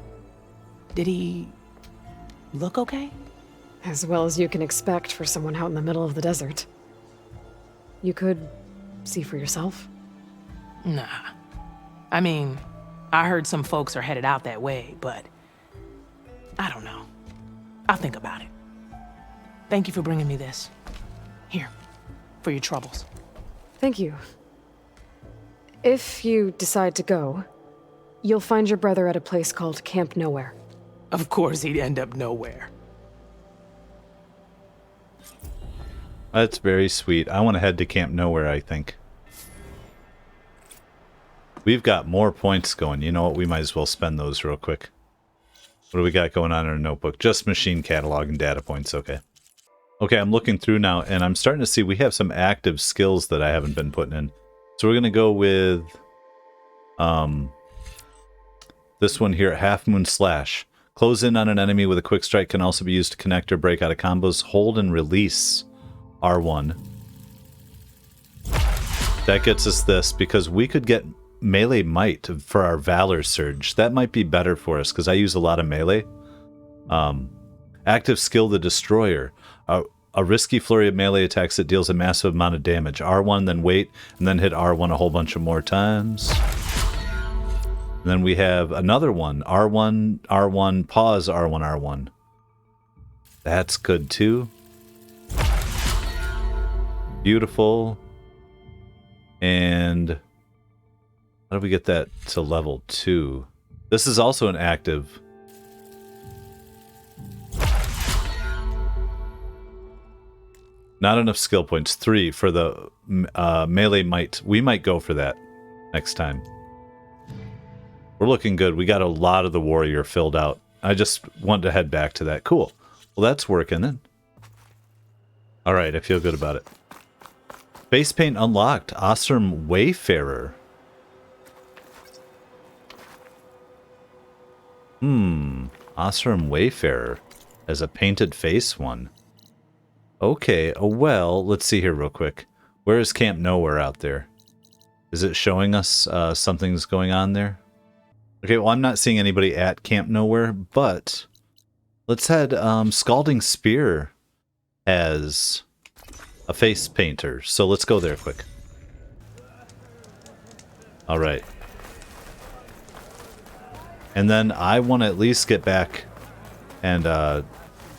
did he look okay? As well as you can expect for someone out in the middle of the desert. You could see for yourself. Nah. I mean, I heard some folks are headed out that way, but I don't know. I'll think about it. Thank you for bringing me this. Here, for your troubles. Thank you. If you decide to go, you'll find your brother at a place called Camp Nowhere. Of course he'd end up nowhere. That's very sweet. I want to head to Camp Nowhere, I think. We've got more points going. You know what? We might as well spend those real quick. What do we got going on in our notebook? Just machine catalog and data points. Okay. Okay, I'm looking through now, and I'm starting to see we have some active skills that I haven't been putting in. So we're going to go with this one here, Half Moon Slash. Close in on an enemy with a quick strike can also be used to connect or break out of combos. Hold and release R1. That gets us this, because we could get melee might for our Valor Surge. That might be better for us, because I use a lot of melee. Active skill, the Destroyer. A risky flurry of melee attacks that deals a massive amount of damage. R1, then wait, and then hit R1 a whole bunch of more times. And then we have another one. R1, R1, pause, R1, R1. That's good too. Beautiful. And how do we get that to level 2? This is also an active. Not enough skill points. 3 for the melee might. We might go for that next time. We're looking good. We got a lot of the warrior filled out. I just want to head back to that. Cool. Well, that's working then. All right, I feel good about it. Face paint unlocked. Awesome Wayfarer. Awesome Wayfarer as a painted face one. Okay, well, let's see here real quick. Where is Camp Nowhere out there? Is it showing us something's going on there? Okay, well, I'm not seeing anybody at Camp Nowhere, but let's head. Scalding Spear as a face painter, so let's go there quick. All right. And then I want to at least get back and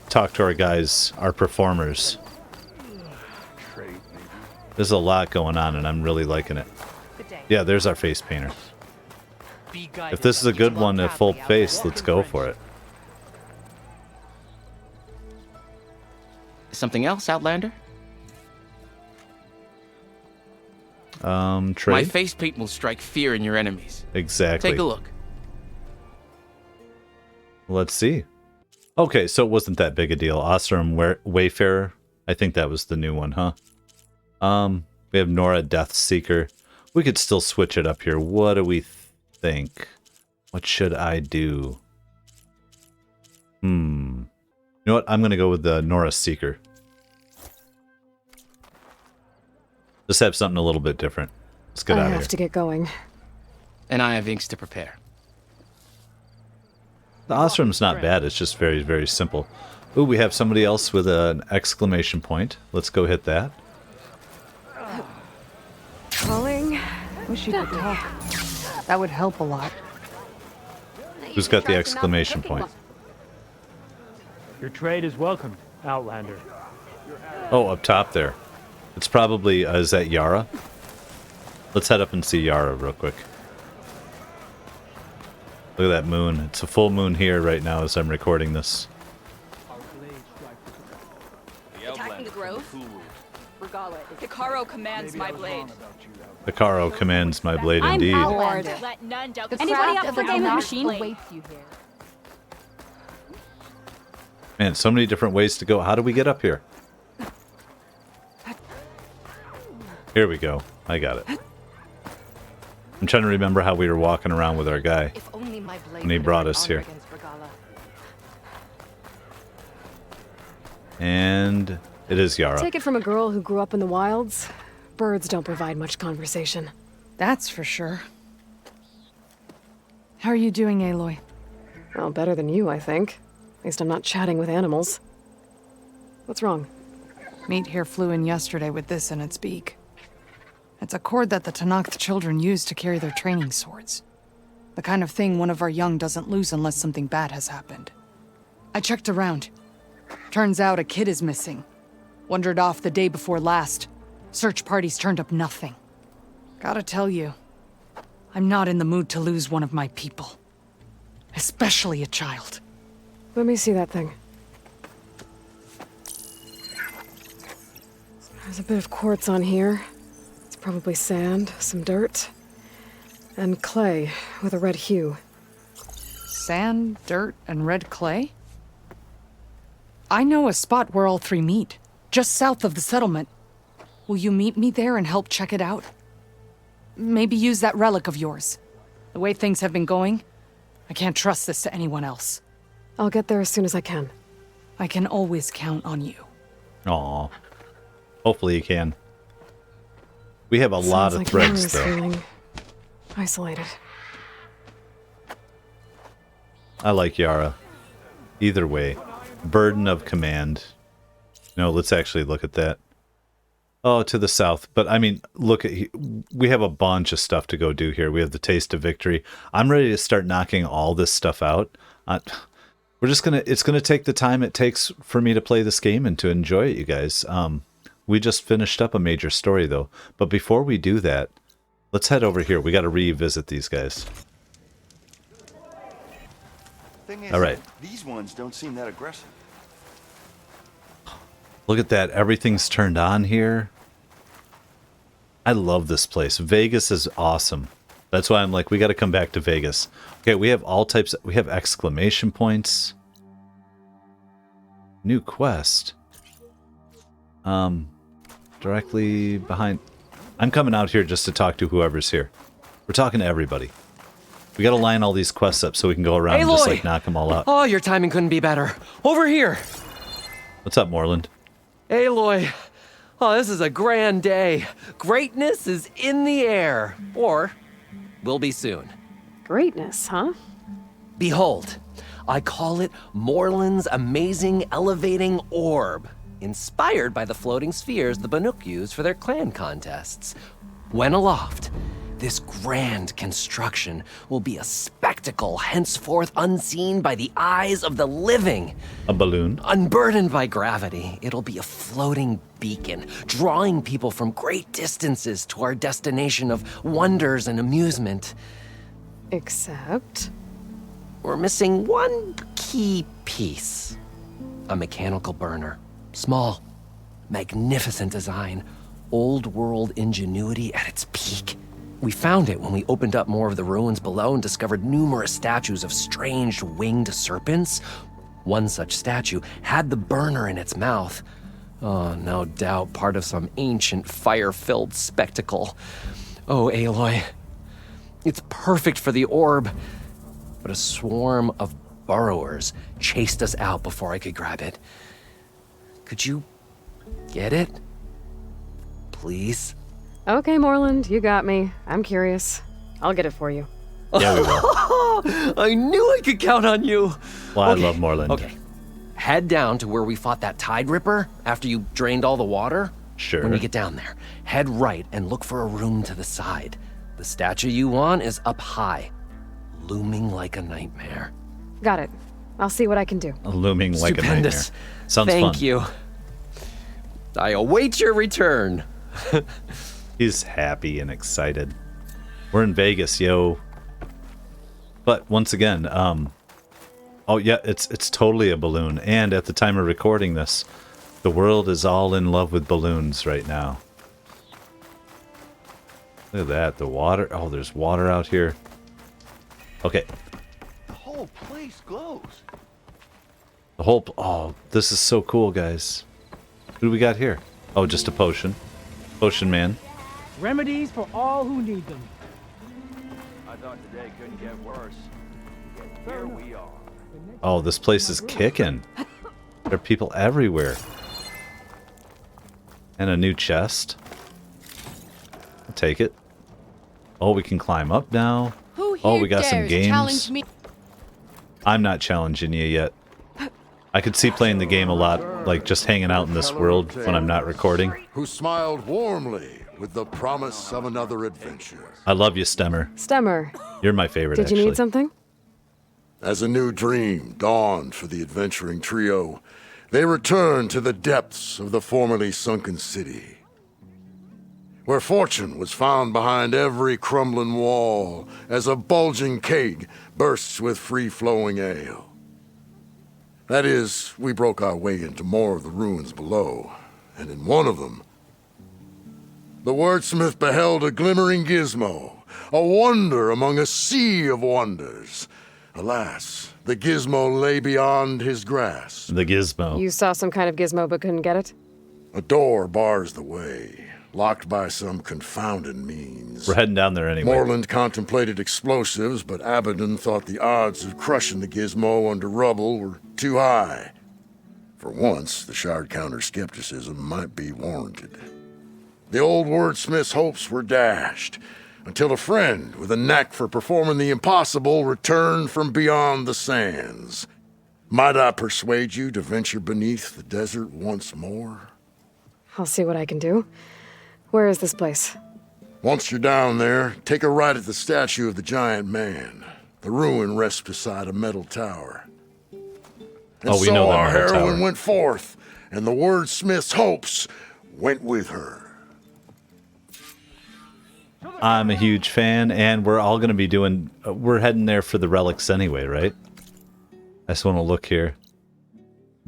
talk to our guys, our performers. There's a lot going on, and I'm really liking it. Good day. Yeah, there's our face painter. If this is a good one at full face, let's go for it. Something else, Outlander? Trade? My face paint will strike fear in your enemies. Exactly. Take a look. Let's see. Okay, so it wasn't that big a deal. Ostrom Wayfarer. I think that was the new one, huh? We have Nora Deathseeker. We could still switch it up here. What do we think? What should I do? You know what? I'm going to go with the Nora Seeker. Just have something a little bit different. Let's get out of here. I have to get going. And I have inks to prepare. The Ostrom's not bad. It's just very, very simple. Ooh, we have somebody else with an exclamation point. Let's go hit that. Calling. Wish you could talk. That would help a lot. Who's got the exclamation point? Your trade is welcomed, Outlander. Oh, up top there. It's probably, is that Yara? Let's head up and see Yara real quick. Look at that moon. It's a full moon here right now as I'm recording this. Attacking the grove? Regala, Hikaru commands my blade. Hikaru commands my blade indeed. Let none doubt the anybody up for game of machine waits you here. Man, so many different ways to go. How do we get up here? Here we go. I got it. I'm trying to remember how we were walking around with our guy when he brought us here. And it is Yara. Take it from a girl who grew up in the wilds. Birds don't provide much conversation. That's for sure. How are you doing, Aloy? Well, better than you, I think. At least I'm not chatting with animals. What's wrong? Meat here flew in yesterday with this in its beak. It's a cord that the Tanakh children use to carry their training swords. The kind of thing one of our young doesn't lose unless something bad has happened. I checked around. Turns out a kid is missing. Wandered off the day before last. Search parties turned up nothing. Gotta tell you, I'm not in the mood to lose one of my people. Especially a child. Let me see that thing. There's a bit of quartz on here. It's probably sand, some dirt, and clay with a red hue. Sand, dirt, and red clay? I know a spot where all three meet, just south of the settlement. Will you meet me there and help check it out? Maybe use that relic of yours. The way things have been going, I can't trust this to anyone else. I'll get there as soon as I can. I can always count on you. Aw. Hopefully you can. We have a lot of threads, though. Feeling isolated. I like Yara. Either way. Burden of command. No, let's actually look at that. Oh, to the south. But, I mean, look at... We have a bunch of stuff to go do here. We have the Taste of Victory. I'm ready to start knocking all this stuff out. We're just gonna... It's gonna take the time it takes for me to play this game and to enjoy it, you guys. We just finished up a major story, though. But before we do that, let's head over here. We got to revisit these guys. Thing is, all right. These ones don't seem that aggressive. Look at that. Everything's turned on here. I love this place. Vegas is awesome. That's why I'm like, we got to come back to Vegas. Okay, we have all types. We have exclamation points. New quest. Directly behind. I'm coming out here just to talk to whoever's here. We're talking to everybody. We got to line all these quests up so we can go around and just like knock them all out. Oh, your timing couldn't be better. Over here. What's up, Moreland? Aloy. Oh, this is a grand day. Greatness is in the air. Or will be soon. Greatness, huh? Behold, I call it Moreland's amazing elevating orb, inspired by the floating spheres the Banuk used for their clan contests. When aloft, This grand construction will be a spectacle henceforth unseen by the eyes of the living. A balloon? Unburdened by gravity, it'll be a floating beacon, drawing people from great distances to our destination of wonders and amusement. Except? We're missing one key piece. A mechanical burner. Small, magnificent design, old world ingenuity at its peak. We found it when we opened up more of the ruins below and discovered numerous statues of strange winged serpents. One such statue had the burner in its mouth. Oh, no doubt part of some ancient fire-filled spectacle. Oh, Aloy, it's perfect for the orb. But a swarm of burrowers chased us out before I could grab it. Could you get it? Please? Okay, Moreland, you got me. I'm curious. I'll get it for you. Yeah, we will. I knew I could count on you. Well, I love Moreland. Okay. Head down to where we fought that Tide Ripper after you drained all the water. Sure. When you get down there, head right and look for a room to the side. The statue you want is up high, looming like a nightmare. Got it. I'll see what I can do. Looming like Stupendous. a nightmare. Sounds fun. Thank you. I await your return. He's happy and excited. We're in Vegas, yo. But once again, oh yeah, it's totally a balloon. And at the time of recording this, the world is all in love with balloons right now. Look at that, the water. Oh, there's water out here. Okay. The whole place glows. The whole... Oh, this is so cool, guys. What do we got here? Oh, just a potion. Potion man. Remedies for all who need them. I thought today couldn't get worse. Yet here we are. Oh, this place is kicking. There are people everywhere. And a new chest. I'll take it. Oh, we can climb up now. Oh, we got some games. I'm not challenging you yet. I could see playing the game a lot, like just hanging out in this world when I'm not recording. Who smiled warmly with the promise of another adventure. I love you, Stemmer. Stemmer. You're my favorite, Did you actually. need something? As a new dream dawned for the adventuring trio, they returned to the depths of the formerly sunken city, where fortune was found behind every crumbling wall as a bulging keg bursts with free-flowing ale. That is, we broke our way into more of the ruins below, and in one of them, the wordsmith beheld a glimmering gizmo, a wonder among a sea of wonders. Alas, the gizmo lay beyond his grasp. The gizmo. You saw some kind of gizmo but couldn't get it? A door bars the way, locked by some confounded means. We're heading down there anyway. Moreland contemplated explosives, but Abaddon thought the odds of crushing the gizmo under rubble were too high. For once, the Shard counter's skepticism might be warranted. The old wordsmith's hopes were dashed, until a friend with a knack for performing the impossible returned from beyond the sands. Might I persuade you to venture beneath the desert once more? I'll see what I can do. Where is this place? Once you're down there, take a right at the statue of the giant man. The ruin rests beside a metal tower. And Oh, we know that our metal heroine tower. went forth, and the wordsmith's hopes went with her. I'm a huge fan, and we're all going to be doing... we're heading there for the relics anyway, right? I just want to look here.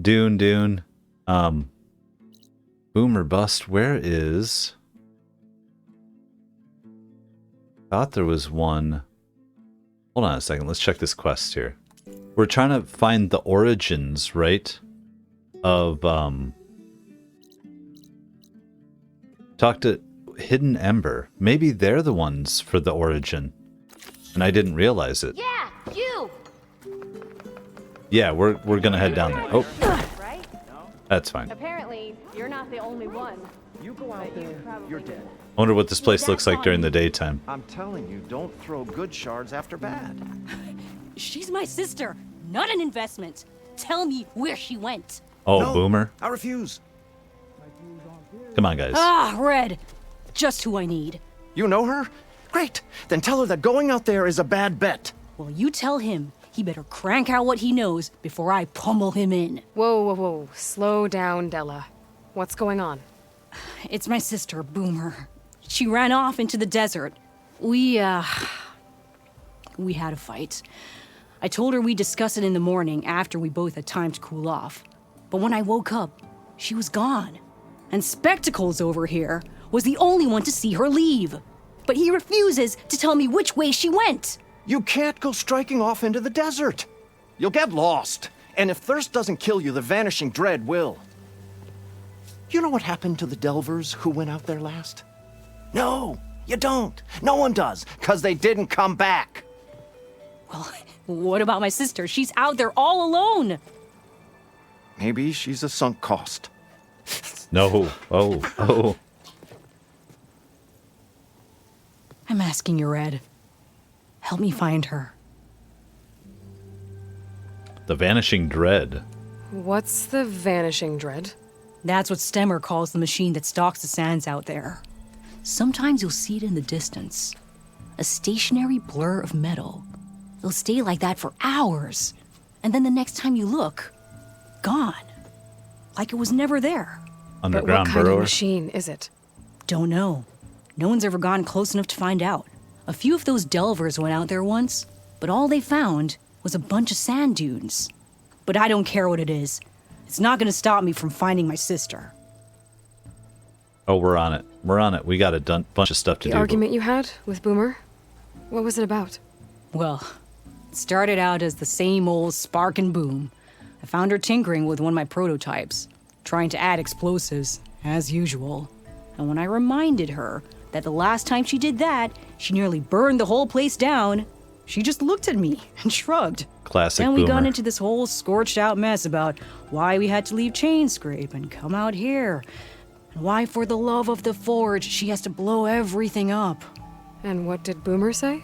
Dune. Boom or bust. Where is... Thought there was one... Hold on a second. Let's check this quest here. We're trying to find the origins, right? Of, Talk to Hidden Ember. Maybe they're the ones for the origin. And I didn't realize it. Yeah, you! Yeah, we're gonna head down there. Oh, that's fine. Apparently, you're not the only one. You go out there, you're dead. I wonder what this place looks like during the daytime. I'm telling you, don't throw good shards after bad. She's my sister, not an investment. Tell me where she went. Oh, No, Boomer. I refuse. Come on, guys. Ah, Red. Just who I need. You know her? Great. Then tell her that going out there is a bad bet. Well, you tell him he better crank out what he knows before I pummel him in. Whoa, whoa, whoa. Slow down, Della. What's going on? It's my sister, Boomer. She ran off into the desert. We had a fight. I told her we'd discuss it in the morning after we both had time to cool off. But when I woke up, she was gone. And Spectacles over here was the only one to see her leave. But he refuses to tell me which way she went. You can't go striking off into the desert. You'll get lost. And if thirst doesn't kill you, the vanishing dread will. You know what happened to the Delvers who went out there last? No, you don't. No one does, because they didn't come back. Well, what about my sister? She's out there all alone. Maybe she's a sunk cost. No. Oh. I'm asking you, Red. Help me find her. The Vanishing Dread. What's the Vanishing Dread? That's what Stemmer calls the machine that stalks the sands out there. Sometimes you'll see it in the distance. A stationary blur of metal. It'll stay like that for hours. And then the next time you look, gone. Like it was never there. Underground but what kind burrower? of machine is it? Don't know. No one's ever gone close enough to find out. A few of those delvers went out there once, but all they found was a bunch of sand dunes. But I don't care what it is. It's not gonna stop me from finding my sister. Oh, we're on it. We got a bunch of stuff to do. The argument you had with Boomer? What was it about? Well, it started out as the same old spark and boom. I found her tinkering with one of my prototypes, trying to add explosives, as usual. And when I reminded her that the last time she did that, she nearly burned the whole place down, she just looked at me and shrugged. Classic Then we Boomer. got into this whole scorched out mess about why we had to leave Chainscrape and come out here. And why, for the love of the Forge, she has to blow everything up. And what did Boomer say?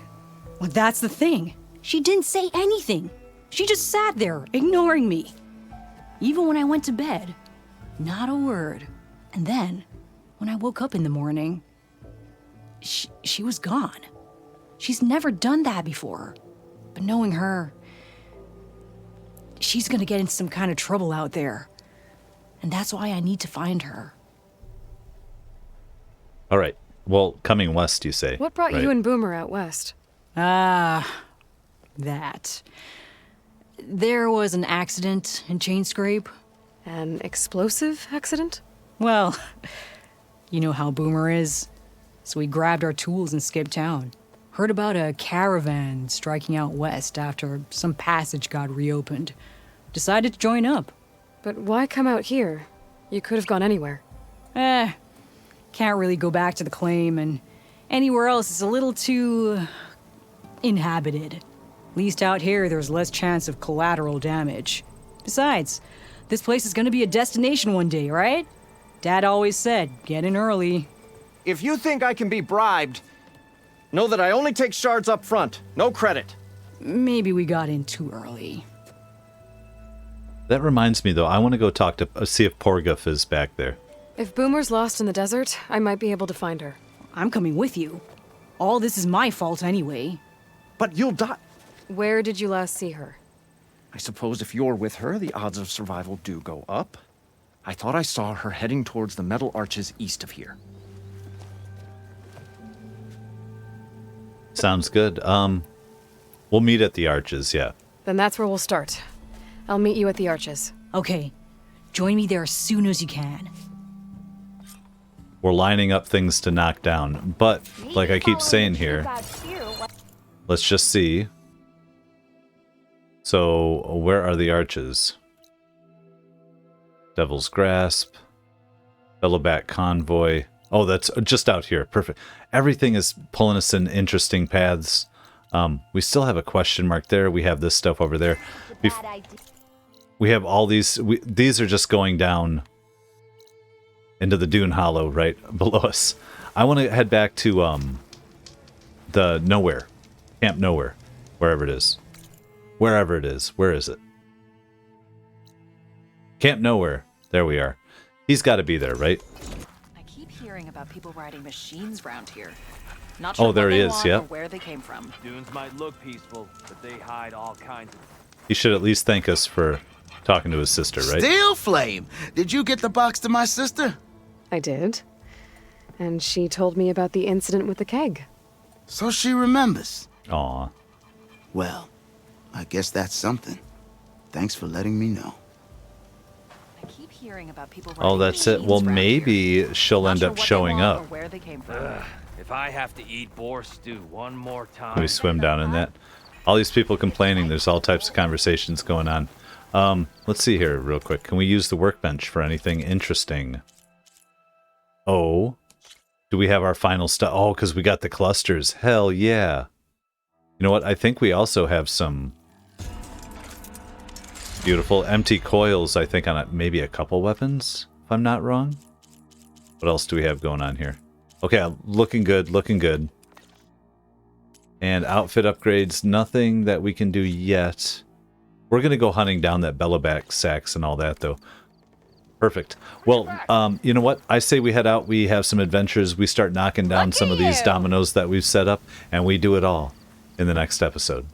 Well, that's the thing. She didn't say anything. She just sat there, ignoring me. Even when I went to bed, not a word. And then, when I woke up in the morning, she was gone. She's never done that before. But knowing her, she's gonna get in some kind of trouble out there. And that's why I need to find her. All right. Well, coming west, you say. What brought right? you and Boomer out west? That. There was an accident in Chainscrape. An explosive accident? Well, you know how Boomer is. So we grabbed our tools and skipped town. Heard about a caravan striking out west after some passage got reopened. Decided to join up. But why come out here? You could have gone anywhere. Can't really go back to the claim, and anywhere else is a little too inhabited. At least out here, there's less chance of collateral damage. Besides, this place is gonna be a destination one day, right? Dad always said, get in early. If you think I can be bribed, know that I only take shards up front. No credit. Maybe we got in too early. That reminds me, though. I want to go talk to see if Porguff is back there. If Boomer's lost in the desert, I might be able to find her. I'm coming with you. All this is my fault anyway. But you'll die. Where did you last see her? I suppose if you're with her, the odds of survival do go up. I thought I saw her heading towards the metal arches east of here. Sounds good. We'll meet at the arches, yeah. Then that's where we'll start. I'll meet you at the arches. Okay. Join me there as soon as you can. We're lining up things to knock down, but like I keep saying here, let's just see. So, where are the arches? Devil's Grasp, Bellowback Convoy. Oh, that's just out here. Perfect. Everything is pulling us in interesting paths. We still have a question mark there. We have this stuff over there. We have all these. These are just going down into the Dune Hollow right below us. I want to head back to the Nowhere. Camp Nowhere. Wherever it is. Wherever it is. Where is it? Camp Nowhere. There we are. He's got to be there, right? I keep hearing about people riding machines around here. Not sure Oh, there what he they is, want yeah. or where they came from. Dunes might look peaceful, but they hide all kinds of... He should at least thank us for talking to his sister, right? Steel Flame! Did you get the box to my sister? I did. And she told me about the incident with the keg. So she remembers. Aw. Well, I guess that's something. Thanks for letting me know. I keep hearing about people Oh, that's it. Well, maybe she'll end up showing up. where they came from. If I have to eat boar stew one more time... Can we swim down in that? All these people complaining. There's all types of conversations going on. Let's see here real quick. Can we use the workbench for anything interesting? Oh. Do we have our final stuff? Oh, because we got the clusters. Hell yeah. You know what? I think we also have some beautiful empty coils, I think, on maybe a couple weapons, if I'm not wrong. What else do we have going on here? Okay, looking good, looking good. And outfit upgrades, nothing that we can do yet. We're going to go hunting down that bellowback sacks and all that, though. Perfect. Well, you know what? I say we head out, we have some adventures, we start knocking down some of these dominoes that we've set up, and we do it all in the next episode.